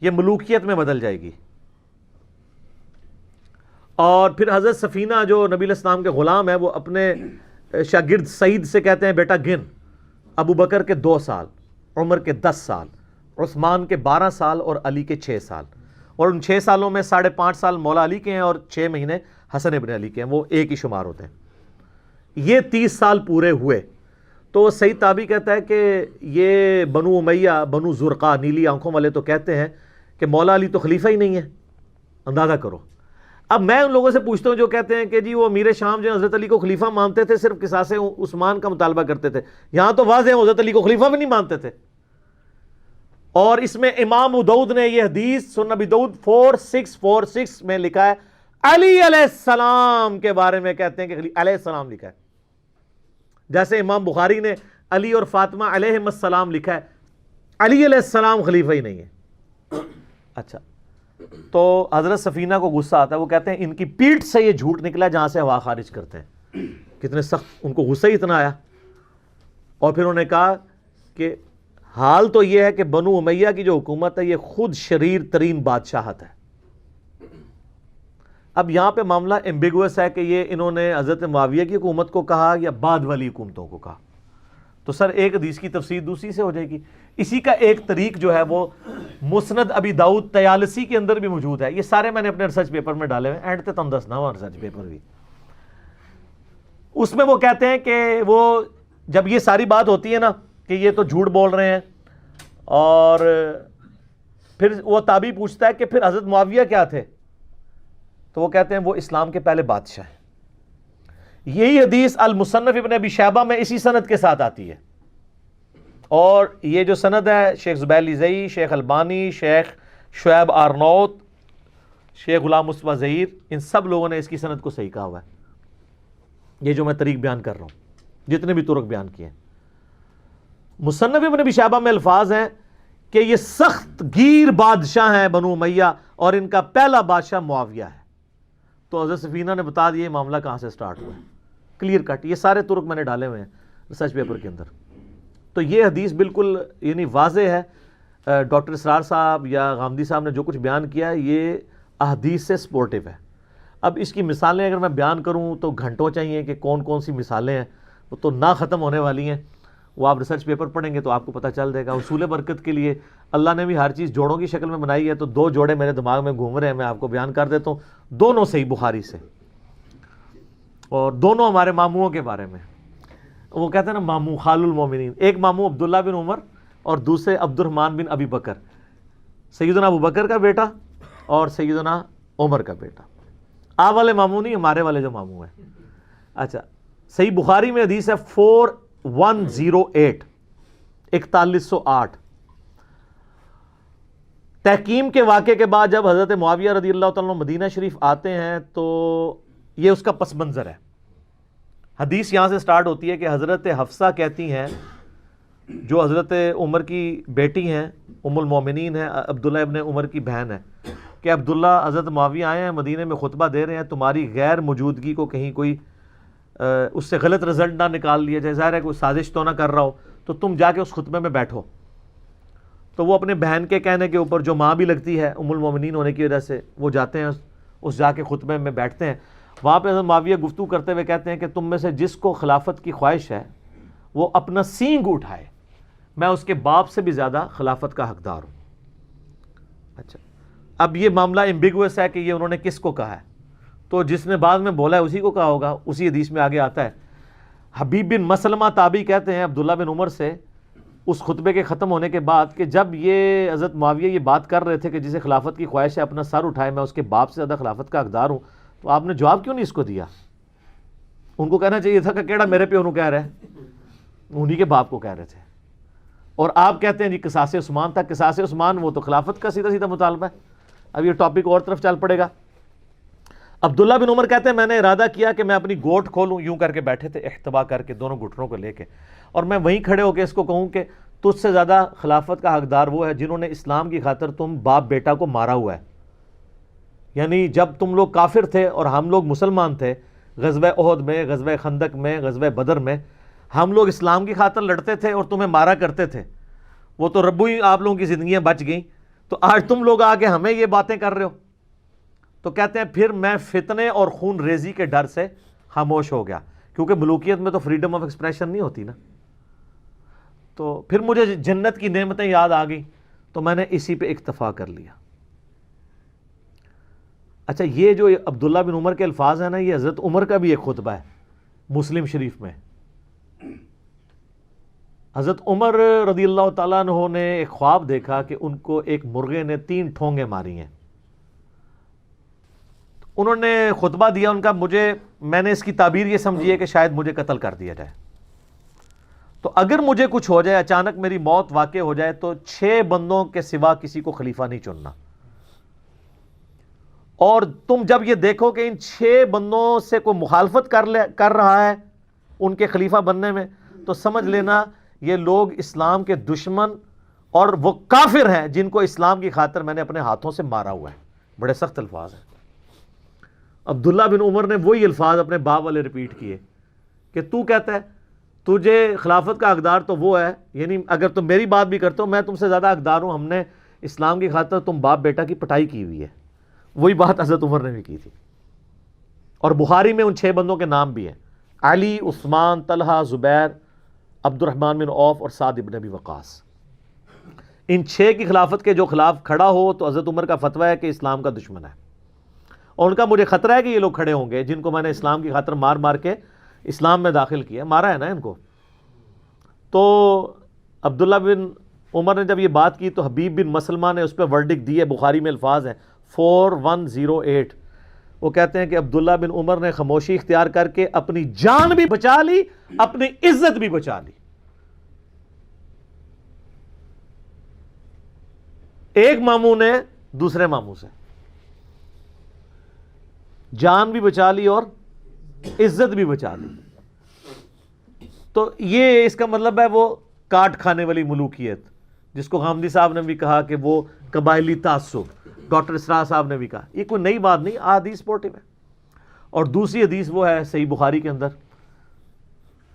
یہ ملوکیت میں بدل جائے گی. اور پھر حضرت سفینہ جو نبی علیہ السلام کے غلام ہے، وہ اپنے شاگرد سعید سے کہتے ہیں بیٹا گن، ابو بکر کے 2 سال، عمر کے 10 سال، عثمان کے 12 سال اور علی کے 6 سال. اور ان 6 سالوں میں 5.5 سال مولا علی کے ہیں اور 6 مہینے حسن ابن علی کے ہیں، وہ ایک ہی شمار ہوتے ہیں. یہ 30 سال پورے ہوئے. تو سعید تابعی کہتا ہے کہ یہ بنو امیہ، بنو زرقا، نیلی آنکھوں والے تو کہتے ہیں کہ مولا علی تو خلیفہ ہی نہیں ہے. اندازہ کرو. اب میں ان لوگوں سے پوچھتا ہوں جو کہتے ہیں کہ جی وہ امیر شام جو حضرت علی کو خلیفہ مانتے تھے، صرف قصاص عثمان کا مطالبہ کرتے تھے. یہاں تو واضح ہے حضرت علی کو خلیفہ بھی نہیں مانتے تھے. اور اس میں امام ابو داؤد نے یہ حدیث سنن ابی داؤد 4646 میں لکھا ہے، علی علیہ السلام کے بارے میں کہتے ہیں کہ علیہ السلام لکھا ہے. جیسے امام بخاری نے علی اور فاطمہ علیہم السلام لکھا ہے، علی علیہ السلام خلیفہ ہی نہیں ہے. اچھا، تو حضرت سفینہ کو غصہ آتا ہے، وہ کہتے ہیں ان کی پیٹھ سے یہ جھوٹ نکلا جہاں سے ہوا خارج کرتے ہیں. کتنے سخت، ان کو غصہ ہی اتنا آیا. اور پھر انہوں نے کہا کہ حال تو یہ ہے کہ بنو امیہ کی جو حکومت ہے یہ خود شریر ترین بادشاہت ہے. اب یہاں پہ معاملہ ایمبیگوس ہے کہ یہ انہوں نے حضرت معاویہ کی حکومت کو کہا یا بعد والی حکومتوں کو کہا. تو سر ایک حدیث کی تفسیر دوسری سے ہو جائے گی. اسی کا ایک طریق جو ہے وہ مسند ابی داؤد طیالسی کے اندر بھی موجود ہے. یہ سارے میں نے اپنے ریسرچ پیپر میں ڈالے ہوئے ہیں، اینڈ تے تم دسنا ہوا ریسرچ پیپر بھی. اس میں وہ کہتے ہیں کہ وہ جب یہ ساری بات ہوتی ہے نا کہ یہ تو جھوٹ بول رہے ہیں، اور پھر وہ تابعی پوچھتا ہے کہ پھر حضرت معاویہ کیا تھے، تو وہ کہتے ہیں وہ اسلام کے پہلے بادشاہ ہیں. یہی حدیث المصنف ابن ابی شیبہ میں اسی سند کے ساتھ آتی ہے. اور یہ جو سند ہے شیخ زبیر لیزئی، شیخ البانی، شیخ شعیب آرنوت، شیخ غلام مصطفیٰ ظہیر، ان سب لوگوں نے اس کی سند کو صحیح کہا ہوا ہے. یہ جو میں طریق بیان کر رہا ہوں، جتنے بھی طرق بیان کیے ہیں. مصنف ابن ابی شیبہ میں الفاظ ہیں کہ یہ سخت گیر بادشاہ ہیں بنو امیہ، اور ان کا پہلا بادشاہ معاویہ ہے. تو حضرت سفینہ نے بتا دیا یہ معاملہ کہاں سے سٹارٹ ہوا ہے، کلیئر کٹ. یہ سارے طرق میں نے ڈالے ہوئے ہیں ریسرچ پیپر کے اندر. تو یہ حدیث بالکل یعنی واضح ہے. ڈاکٹر اسرار صاحب یا غامدی صاحب نے جو کچھ بیان کیا ہے یہ احادیث سے سپورٹیو ہے. اب اس کی مثالیں اگر میں بیان کروں تو گھنٹوں چاہیے کہ کون کون سی مثالیں ہیں، وہ تو نہ ختم ہونے والی ہیں. وہ آپ ریسرچ پیپر پڑھیں گے تو آپ کو پتہ چل جائے گا. حصول برکت کے لیے اللہ نے بھی ہر چیز جوڑوں کی شکل میں بنائی ہے. تو 2 جوڑے میرے دماغ میں گھوم رہے ہیں، میں آپ کو بیان کر دیتا ہوں. دونوں صحیح بخاری سے، اور دونوں ہمارے ماموؤں کے بارے میں. وہ کہتے ہیں نا مامو خال المومنین. ایک مامو عبداللہ بن عمر اور دوسرے عبد الرحمن بن ابی بکر. سیدنا ابو بکر کا بیٹا اور سیدنا عمر کا بیٹا. آپ والے مامو نہیں، ہمارے والے جو مامو ہیں. اچھا، صحیح بخاری میں حدیث ہے 4108. تحکیم کے واقعے کے بعد جب حضرت معاویہ رضی اللہ تعالیٰ عنہ مدینہ شریف آتے ہیں تو یہ اس کا پس منظر ہے. حدیث یہاں سے سٹارٹ ہوتی ہے کہ حضرت حفصہ کہتی ہیں جو حضرت عمر کی بیٹی ہیں, ام المومنین ہیں, عبداللہ ابن عمر کی بہن ہے, کہ عبداللہ حضرت معاویہ آئے ہیں مدینے میں خطبہ دے رہے ہیں, تمہاری غیر موجودگی کو کہیں کوئی اس سے غلط رزلٹ نہ نکال لیا جائے, ظاہر ہے کوئی سازش تو نہ کر رہا ہو, تو تم جا کے اس خطبے میں بیٹھو. تو وہ اپنے بہن کے کہنے کے اوپر, جو ماں بھی لگتی ہے ام المومنین ہونے کی وجہ سے, وہ جاتے ہیں اس جا کے خطبے میں بیٹھتے ہیں. وہاں پہ حضرت معاویہ گفتگو کرتے ہوئے کہتے ہیں کہ تم میں سے جس کو خلافت کی خواہش ہے وہ اپنا سینگ اٹھائے, میں اس کے باپ سے بھی زیادہ خلافت کا حقدار ہوں. اچھا, اب یہ معاملہ ایمبیگوس ہے کہ یہ انہوں نے کس کو کہا ہے, تو جس نے بعد میں بولا ہے اسی کو کہا ہوگا. اسی حدیث میں آگے آتا ہے, حبیب بن مسلمہ تابعی کہتے ہیں عبداللہ بن عمر سے اس خطبے کے ختم ہونے کے بعد کہ جب یہ حضرت معاویہ یہ بات کر رہے تھے کہ جسے خلافت کی خواہش ہے اپنا سر اٹھائے, میں اس کے باپ سے زیادہ خلافت کا حقدار ہوں, تو آپ نے جواب کیوں نہیں اس کو دیا؟ ان کو کہنا چاہیے تھا کہ کیڑا میرے پہ انہوں کہہ رہے ہیں, انہی کے باپ کو کہہ رہے تھے. اور آپ کہتے ہیں جی قصاص عثمان تھا. قصاص عثمان وہ تو خلافت کا سیدھا سیدھا مطالبہ ہے. اب یہ ٹاپک اور طرف چل پڑے گا. عبداللہ بن عمر کہتے ہیں میں نے ارادہ کیا کہ میں اپنی گوٹ کھولوں, یوں کر کے بیٹھے تھے احتبا کر کے دونوں گھٹنوں کو لے کے, اور میں وہیں کھڑے ہو کے اس کو کہوں کہ تجھ سے زیادہ خلافت کا حقدار وہ ہے جنہوں نے اسلام کی خاطر تم باپ بیٹا کو مارا ہوا ہے. یعنی جب تم لوگ کافر تھے اور ہم لوگ مسلمان تھے, غزوہ احد میں, غزوہ خندق میں, غزوہ بدر میں ہم لوگ اسلام کی خاطر لڑتے تھے اور تمہیں مارا کرتے تھے, وہ تو ربو ہی آپ لوگوں کی زندگیاں بچ گئیں, تو آج تم لوگ آ کے ہمیں یہ باتیں کر رہے ہو. تو کہتے ہیں پھر میں فتنے اور خون ریزی کے ڈر سے خاموش ہو گیا, کیونکہ ملوکیت میں تو فریڈم آف ایکسپریشن نہیں ہوتی نا. تو پھر مجھے جنت کی نعمتیں یاد آ گئیں, تو میں نے اسی پہ اکتفا کر لیا. اچھا, یہ جو عبداللہ بن عمر کے الفاظ ہیں نا, یہ حضرت عمر کا بھی ایک خطبہ ہے مسلم شریف میں. حضرت عمر رضی اللہ تعالیٰ عنہ نے ایک خواب دیکھا کہ ان کو ایک مرغے نے 3 ٹھونگے ماری ہیں. انہوں نے خطبہ دیا ان کا, میں نے اس کی تعبیر یہ سمجھی ہے کہ شاید مجھے قتل کر دیا جائے, تو اگر مجھے کچھ ہو جائے, اچانک میری موت واقع ہو جائے, تو 6 بندوں کے سوا کسی کو خلیفہ نہیں چننا. اور تم جب یہ دیکھو کہ ان 6 بندوں سے کوئی مخالفت کر رہا ہے ان کے خلیفہ بننے میں, تو سمجھ لینا یہ لوگ اسلام کے دشمن اور وہ کافر ہیں جن کو اسلام کی خاطر میں نے اپنے ہاتھوں سے مارا ہوا ہے. بڑے سخت الفاظ ہیں. عبداللہ بن عمر نے وہی الفاظ اپنے باپ والے ریپیٹ کیے کہ تو کہتا ہے تجھے خلافت کا حقدار تو وہ ہے, یعنی اگر تم میری بات بھی کرتے ہو میں تم سے زیادہ حقدار ہوں, ہم نے اسلام کی خاطر تم باپ بیٹا کی پٹائی کی ہوئی ہے. وہی بات حضرت عمر نے بھی کی تھی. اور بخاری میں ان 6 بندوں کے نام بھی ہیں, علی, عثمان, طلحہ, زبیر, عبد الرحمن بن عوف اور سعد بن ابی وقاص. ان 6 کی خلافت کے جو خلاف کھڑا ہو تو حضرت عمر کا فتویٰ ہے کہ اسلام کا دشمن ہے, اور ان کا مجھے خطرہ ہے کہ یہ لوگ کھڑے ہوں گے جن کو میں نے اسلام کی خاطر مار مار کے اسلام میں داخل کیا, مارا ہے نا ان کو. تو عبداللہ بن عمر نے جب یہ بات کی تو حبیب بن مسلمہ نے اس پہ ورڈک دی ہے. بخاری میں الفاظ ہیں 4108, وہ کہتے ہیں کہ عبداللہ بن عمر نے خاموشی اختیار کر کے اپنی جان بھی بچا لی, اپنی عزت بھی بچا لی. ایک ماموں نے دوسرے ماموں سے جان بھی بچا لی اور عزت بھی بچا لی. تو یہ اس کا مطلب ہے وہ کاٹ کھانے والی ملوکیت, جس کو غامدی صاحب نے بھی کہا کہ وہ قبائلی تعصب, ڈاکٹر اسرار صاحب نے بھی کہا. یہ کوئی نئی بات نہیں, حدیث سپورٹیو ہے. اور دوسری حدیث وہ ہے صحیح بخاری کے اندر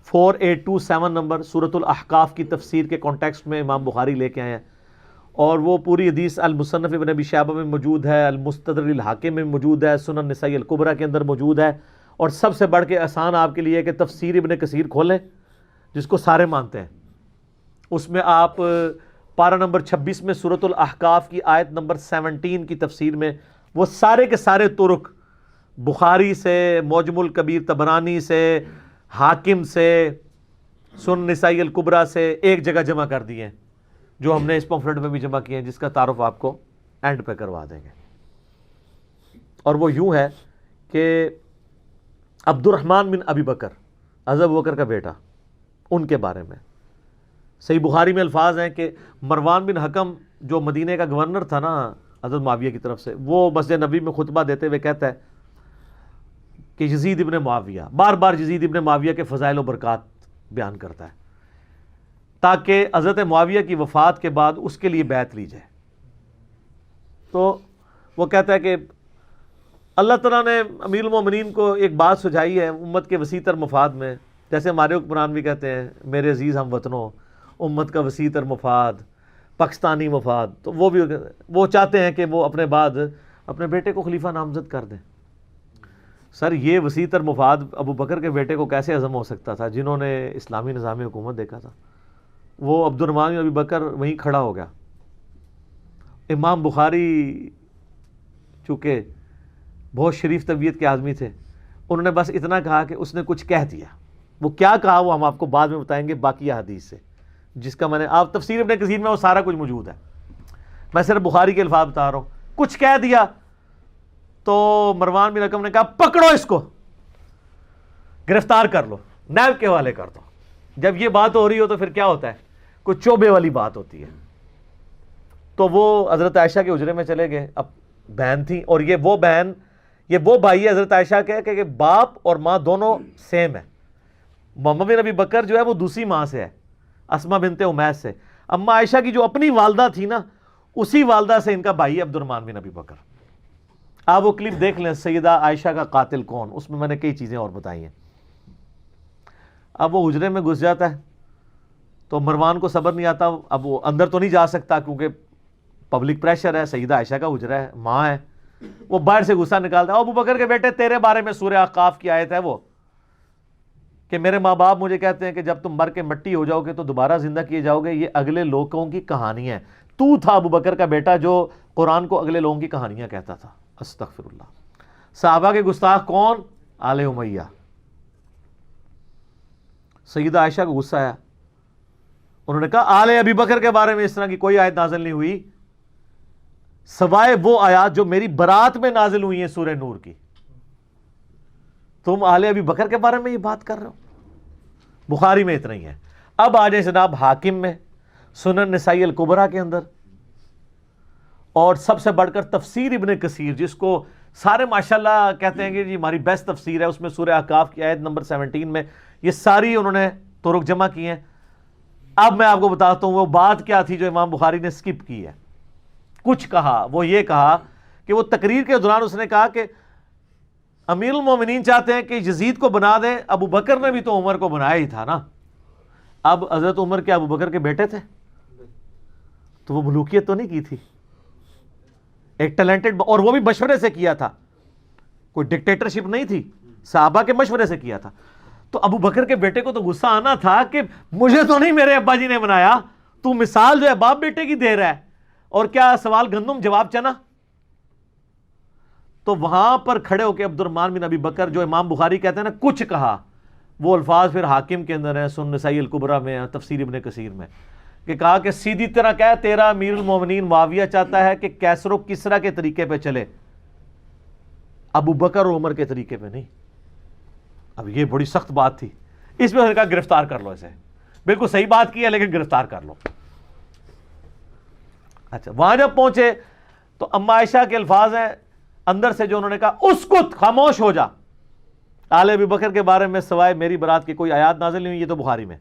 4827 نمبر, سورۃ الاحقاف کی تفسیر کے کانٹیکسٹ میں امام بخاری لے کے آئے ہیں, اور وہ پوری حدیث المصنف ابن ابی شیبہ میں موجود ہے, المستدرک الحاکم میں موجود ہے, سنن نسائی الکبریٰ کے اندر موجود ہے. اور سب سے بڑھ کے آسان آپ کے لیے کہ تفسیر ابن کثیر کھولیں جس کو سارے مانتے ہیں, اس میں آپ پارہ نمبر 26 میں سورۃ الاحقاف کی آیت نمبر 17 کی تفسیر میں وہ سارے کے سارے طرق بخاری سے, معجم الکبیر طبرانی سے, حاکم سے, سنن نسائی الکبریٰ سے ایک جگہ جمع کر دیے ہیں, جو ہم نے اس پمفلٹ میں بھی جمع کیے ہیں, جس کا تعارف آپ کو اینڈ پہ کروا دیں گے. اور وہ یوں ہے کہ عبد الرحمن بن ابی بکر, حضرت ابو بکر کا بیٹا, ان کے بارے میں صحیح بخاری میں الفاظ ہیں کہ مروان بن حکم جو مدینہ کا گورنر تھا نا حضرت معاویہ کی طرف سے, وہ مسجد نبوی میں خطبہ دیتے ہوئے کہتا ہے کہ یزید ابن معاویہ, بار بار یزید ابن معاویہ کے فضائل و برکات بیان کرتا ہے تاکہ حضرت معاویہ کی وفات کے بعد اس کے لیے بیعت لی جائے. تو وہ کہتا ہے کہ اللہ تعالیٰ نے امیر المومنین کو ایک بات سجھائی ہے امت کے وسیع تر مفاد میں, جیسے ہمارے حکمران بھی کہتے ہیں میرے عزیز ہم وطنوں, امت کا وسیع تر مفاد, پاکستانی مفاد. تو وہ چاہتے ہیں کہ وہ اپنے بعد اپنے بیٹے کو خلیفہ نامزد کر دیں. سر یہ وسیع تر مفاد ابو بکر کے بیٹے کو کیسے عزم ہو سکتا تھا جنہوں نے اسلامی نظام حکومت دیکھا تھا؟ وہ عبد الرحمن بن ابی بکر وہیں کھڑا ہو گیا. امام بخاری چونکہ بہت شریف طبیعت کے آدمی تھے, انہوں نے بس اتنا کہا کہ اس نے کچھ کہہ دیا. وہ کیا کہا وہ ہم آپ کو بعد میں بتائیں گے باقی حدیث سے, جس کا میں نے آپ تفسیر ابن کثیر میں وہ سارا کچھ موجود ہے, میں صرف بخاری کے الفاظ بتا رہا ہوں. کچھ کہہ دیا تو مروان بن حکم نے کہا پکڑو اس کو, گرفتار کر لو, نیب کے حوالے کر دو. جب یہ بات ہو رہی ہو تو پھر کیا ہوتا ہے, کوئی چوبے والی بات ہوتی ہے. تو وہ حضرت عائشہ کے حجرے میں چلے گئے, اب بہن تھی, اور یہ وہ بہن, یہ وہ بھائی ہے حضرت عائشہ کے کہ باپ اور ماں دونوں سیم ہے. محمد بن ابی بکر جو ہے وہ دوسری ماں سے ہے, اسما بنت امیس سے. اما عائشہ کی جو اپنی والدہ تھی نا, اسی والدہ سے ان کا بھائی ہے عبد الرحمن بن ابی بکر. آپ وہ کلپ دیکھ لیں, سیدہ عائشہ کا قاتل کون, اس میں نے کئی چیزیں اور بتائی ہیں. اب وہ حجرے میں گھس جاتا ہے تو مروان کو صبر نہیں آتا. اب وہ اندر تو نہیں جا سکتا کیونکہ پبلک پریشر ہے, سیدہ عائشہ کا حجرہ ہے, ماں ہے. وہ باہر سے غصہ نکالتا ہے, ابو بکر کے بیٹے تیرے بارے میں سورہ احقاف کی آیت ہے وہ کہ میرے ماں باپ مجھے کہتے ہیں کہ جب تم مر کے مٹی ہو جاؤ گے تو دوبارہ زندہ کیے جاؤ گے, یہ اگلے لوگوں کی کہانی ہے. تو تھا ابو بکر کا بیٹا جو قرآن کو اگلے لوگوں کی کہانیاں کہتا تھا. استغفر اللہ. صحابہ کے گستاخ کون؟ آل امیہ. سیدہ عائشہ کو غصہ آیا, انہوں نے کہا آل ابی بکر کے بارے میں اس طرح کی کوئی آیت نازل نہیں ہوئی سوائے وہ آیات جو میری برات میں نازل ہوئی ہیں سورہ نور کی. تم آل ابی بکر کے بارے میں یہ بات کر رہے ہو؟ بخاری میں اتنا ہی ہے. اب آ جائیں جناب حاکم میں, سنن نسائی الکبریٰ کے اندر, اور سب سے بڑھ کر تفسیر ابن کثیر, جس کو سارے ماشاءاللہ کہتے ہیں کہ جی ہماری بیسٹ تفسیر ہے, اس میں سورہ احقاف کی آیت نمبر 17 میں یہ ساری انہوں نے طرق جمع کی ہیں. اب میں آپ کو بتاتا ہوں وہ بات کیا تھی جو امام بخاری نے سکپ کی ہے. کچھ کہا, وہ یہ کہا کہ وہ تقریر کے دوران اس نے کہا کہ امیر المومنین چاہتے ہیں کہ یزید کو بنا دیں, ابو بکر نے بھی تو عمر کو بنایا ہی تھا نا. اب حضرت عمر کے ابو بکر کے بیٹے تھے تو وہ ملوکیت تو نہیں کی تھی, ایک ٹیلنٹڈ, اور وہ بھی مشورے سے کیا تھا, کوئی ڈکٹیٹرشپ نہیں تھی, صحابہ کے مشورے سے کیا تھا. تو ابو بکر کے بیٹے کو تو غصہ آنا تھا کہ مجھے تو نہیں میرے ابا جی نے بنایا, تو مثال جو ہے باپ بیٹے کی دے رہا ہے, اور کیا سوال گندم جواب چنا. تو وہاں پر کھڑے ہو کے عبد الرحمن بن ابی بکر, جو امام بخاری کہتے ہیں نا کچھ کہا, وہ الفاظ پھر حاکم کے اندر ہیں, سنن نسائی الکبریٰ میں, تفسیر ابن کثیر میں, کہ کہا کہ سیدھی طرح کہہ تیرا امیر المومنین معاویہ چاہتا ہے کہ کیسر و کسرا کے طریقے پہ چلے, ابو بکر اور عمر کے طریقے پہ نہیں. اب یہ بڑی سخت بات تھی, اس میں کہا گرفتار کر لو اسے. بالکل صحیح بات کی ہے لیکن گرفتار کر لو. اچھا, وہاں جب پہنچے تو اما عائشہ کے الفاظ ہیں اندر سے جو انہوں نے کہا اسکت, خاموش ہو جا, آل ابی بکر کے بارے میں سوائے میری برات کی کوئی آیات نازل نہیں ہوئی. یہ تو بخاری میں,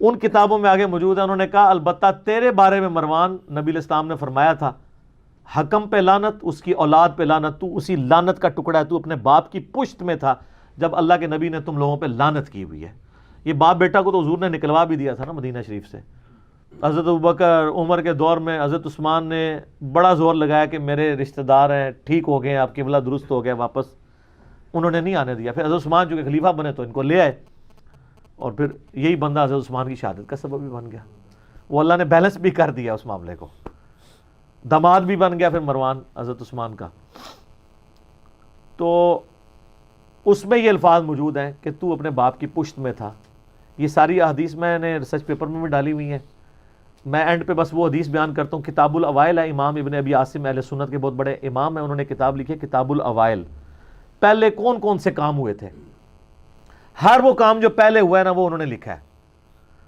ان کتابوں میں آگے موجود ہے. انہوں نے کہا البتہ تیرے بارے میں مروان, نبی علیہ السلام نے فرمایا تھا حکم پہ لعنت, اس کی اولاد پہ لعنت, تو اسی لعنت کا ٹکڑا ہے, تو اپنے باپ کی پشت میں تھا جب اللہ کے نبی نے تم لوگوں پہ لعنت کی ہوئی ہے. یہ باپ بیٹا کو تو حضور نے نکلوا بھی دیا تھا نا مدینہ شریف سے. حضرت ابوبکر عمر کے دور میں حضرت عثمان نے بڑا زور لگایا کہ میرے رشتہ دار ہیں, ٹھیک ہو گئے, آپ قبلہ درست ہو گیا واپس, انہوں نے نہیں آنے دیا. پھر حضرت عثمان جو کہ خلیفہ بنے تو ان کو لے آئے, اور پھر یہی بندہ حضرت عثمان کی شہادت کا سبب بھی بن گیا. وہ اللہ نے بیلنس بھی کر دیا اس معاملے کو, داماد بھی بن گیا پھر مروان حضرت عثمان کا. تو اس میں یہ الفاظ موجود ہیں کہ تو اپنے باپ کی پشت میں تھا. یہ ساری احادیث میں نے ریسرچ پیپر میں بھی ڈالی ہوئی ہیں. میں اینڈ پہ بس وہ حدیث بیان کرتا ہوں. کتاب الاوائل ہے, امام ابن ابی عاصم اہل سنت کے بہت بڑے امام ہیں, انہوں نے کتاب لکھی ہے کتاب الاوائل. پہلے کون کون سے کام ہوئے تھے, ہر وہ کام جو پہلے ہوا ہے نا وہ انہوں نے لکھا ہے.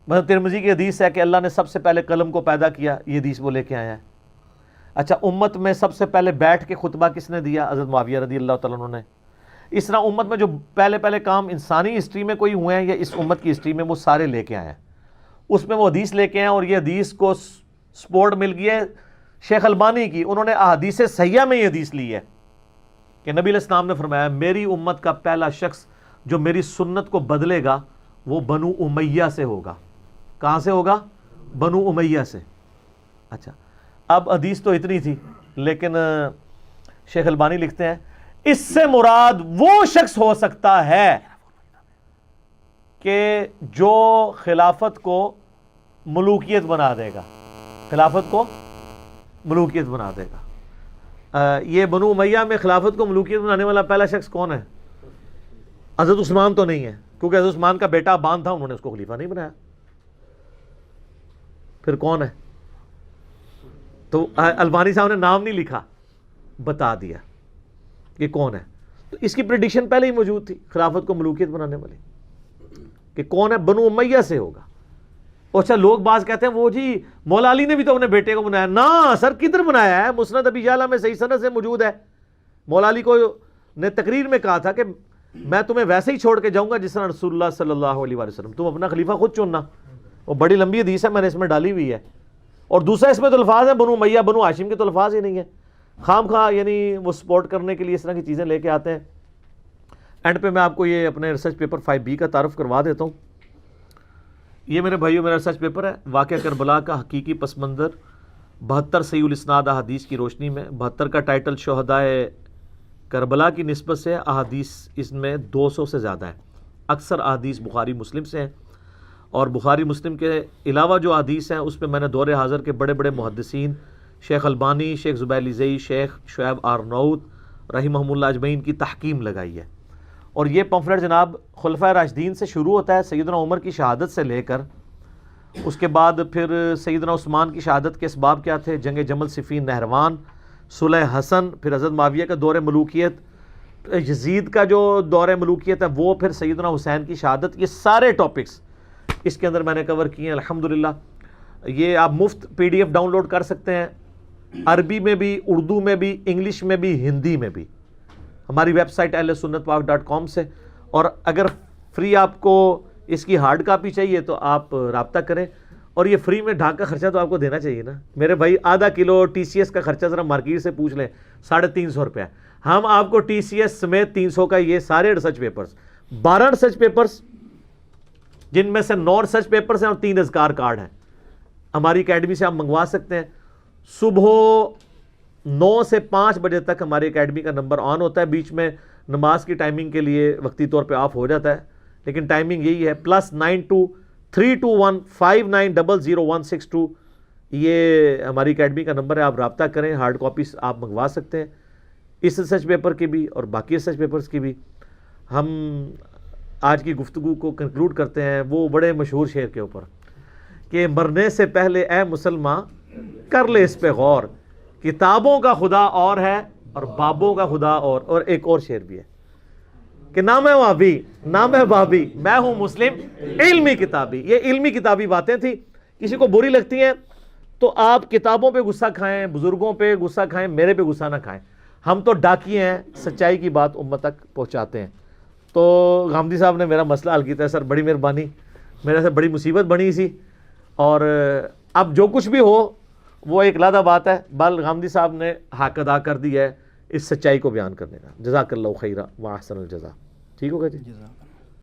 مثلا ترمذی کی حدیث ہے کہ اللہ نے سب سے پہلے قلم کو پیدا کیا، یہ حدیث وہ لے کے آیا ہے. اچھا امت میں سب سے پہلے بیٹھ کے خطبہ کس نے دیا؟ حضرت معاویہ رضی اللہ تعالیٰ عنہ نے. اس طرح امت میں جو پہلے کام انسانی ہسٹری میں کوئی ہوئے ہیں یا اس امت کی ہسٹری میں، وہ سارے لے کے آئے ہیں. اس میں وہ حدیث لے کے آئے، اور یہ حدیث کو سپورٹ مل گئی ہے شیخ البانی کی. انہوں نے احادیث صحیحہ میں یہ حدیث لی ہے کہ نبی علیہ السلام نے فرمایا میری امت کا پہلا شخص جو میری سنت کو بدلے گا وہ بنو امیہ سے ہوگا. کہاں سے ہوگا؟ بنو امیہ سے. اچھا اب حدیث تو اتنی تھی، لیکن شیخ البانی لکھتے ہیں اس سے مراد وہ شخص ہو سکتا ہے کہ جو خلافت کو ملوکیت بنا دے گا، خلافت کو ملوکیت بنا دے گا. یہ بنو امیہ میں خلافت کو ملوکیت بنانے والا پہلا شخص کون ہے؟ حضرت عثمان تو نہیں ہے، کیونکہ حضرت عثمان کا بیٹا ابان تھا، انہوں نے اس کو خلیفہ نہیں بنایا. پھر کون ہے؟ تو البانی صاحب نے نام نہیں لکھا، بتا دیا کہ کون ہے. تو اس کی پریڈکشن پہلے ہی موجود تھی خلافت کو ملوکیت بنانے والی، کہ کون ہے؟ بنو امیہ سے ہوگا. اچھا لوگ بعض کہتے ہیں وہ جی مولا علی نے بھی تو اپنے بیٹے کو بنایا. نا سر، کدھر بنایا ہے؟ مسند ابی یعلا میں صحیح سند سے موجود ہے. مولا علی کو نے تقریر میں کہا تھا کہ میں تمہیں ویسے ہی چھوڑ کے جاؤں گا جس طرح رسول اللہ صلی اللہ علیہ وسلم، تم اپنا خلیفہ خود چننا. وہ بڑی لمبی حدیث ہے، میں نے اس میں ڈالی ہوئی ہے. اور دوسرا اس میں تو الفاظ ہیں بنو امیہ بنو ہاشم کے تو الفاظ ہی نہیں ہیں. خام خواہ یعنی وہ سپورٹ کرنے کے لیے اس طرح کی چیزیں لے کے آتے ہیں. اینڈ پہ میں آپ کو یہ اپنے ریسرچ پیپر 5B کا تعارف کروا دیتا ہوں. یہ میرے بھائیوں میرا ریسرچ پیپر ہے، واقعہ کربلا کا حقیقی پس منظر 72 صحیح الاسناد احادیث کی روشنی میں. 72 کا ٹائٹل شہدائے کربلا کی نسبت سے، احادیث اس میں 200 سے زیادہ ہیں. اکثر احادیث بخاری مسلم سے ہیں، اور بخاری مسلم کے علاوہ جو احادیث ہیں اس پہ میں نے دور حاضر کے بڑے بڑے محدثین شیخ البانی، شیخ زبیر زئی، شیخ شعیب آرناؤت رحمہم اللہ اجمعین کی تحکیم لگائی ہے. اور یہ پمفلٹ جناب خلفۂ راشدین سے شروع ہوتا ہے، سیدنا عمر کی شہادت سے لے کر اس کے بعد پھر سیدنا عثمان کی شہادت کے اسباب کیا تھے، جنگ جمل، صفین، نہروان، صلح حسن، پھر حضرت معاویہ کا دور ملوکیت، یزید کا جو دور ملوکیت ہے وہ، پھر سیدنا حسین کی شہادت. یہ سارے ٹاپکس اس کے اندر میں نے کور کیے ہیں الحمدللہ. یہ آپ مفت PDF ڈاؤن لوڈ کر سکتے ہیں، عربی میں بھی، اردو میں بھی، انگلش میں بھی، ہندی میں بھی، ہماری ویب سائٹ ahlsunnatpak.com سے. اور اگر فری آپ کو اس کی ہارڈ کاپی چاہیے تو آپ رابطہ کریں. اور یہ فری میں ڈھاک کا خرچہ تو آپ کو دینا چاہیے نا میرے بھائی. آدھا کلو TCS کا خرچہ ذرا مارکیٹ سے پوچھ لیں، 350 روپیہ. ہم آپ کو TCS سمیت 300 کا یہ سارے ریسرچ پیپرز، 12 ریسرچ پیپرز جن میں سے 9 ریسرچ پیپرز ہیں اور 3 اذکار کارڈ ہیں، ہماری اکیڈمی سے آپ منگوا سکتے ہیں. صبح 9 سے 5 بجے تک ہماری اکیڈمی کا نمبر آن ہوتا ہے. بیچ میں نماز کی ٹائمنگ کے لیے وقتی طور پہ آف ہو جاتا ہے، لیکن ٹائمنگ یہی ہے. +923215900162 یہ ہماری اکیڈمی کا نمبر ہے. آپ رابطہ کریں، ہارڈ کاپیز آپ منگوا سکتے ہیں اس ریسرچ پیپر کی بھی اور باقی ریسرچ پیپرز کی بھی. ہم آج کی گفتگو کو کنکلوڈ کرتے ہیں وہ بڑے مشہور شعر کے اوپر کہ مرنے سے پہلے اے مسلمان کر لے اس پہ غور، کتابوں کا خدا اور ہے اور بابوں کا خدا اور ایک اور شعر بھی ہے کہ نام ہے وابی نام ہے بابی میں ہوں مسلم علمی کتابی. یہ علمی کتابی باتیں تھیں، کسی کو بری لگتی ہیں تو آپ کتابوں پہ غصہ کھائیں، بزرگوں پہ غصہ کھائیں، میرے پہ غصہ نہ کھائیں. ہم تو ڈاکیے ہیں، سچائی کی بات امت تک پہنچاتے ہیں. تو غامدی صاحب نے میرا مسئلہ حل کیا ہے. سر بڑی مہربانی، میرے سے بڑی مصیبت بنی سی، اور اب جو کچھ بھی ہو وہ ایک علیحدہ بات ہے. بل غامدی صاحب نے حق ادا کر دیا ہے اس سچائی کو بیان کرنے کا. جزاک اللہ خیرہ و احسن الجزا. ٹھیک ہوگا جی؟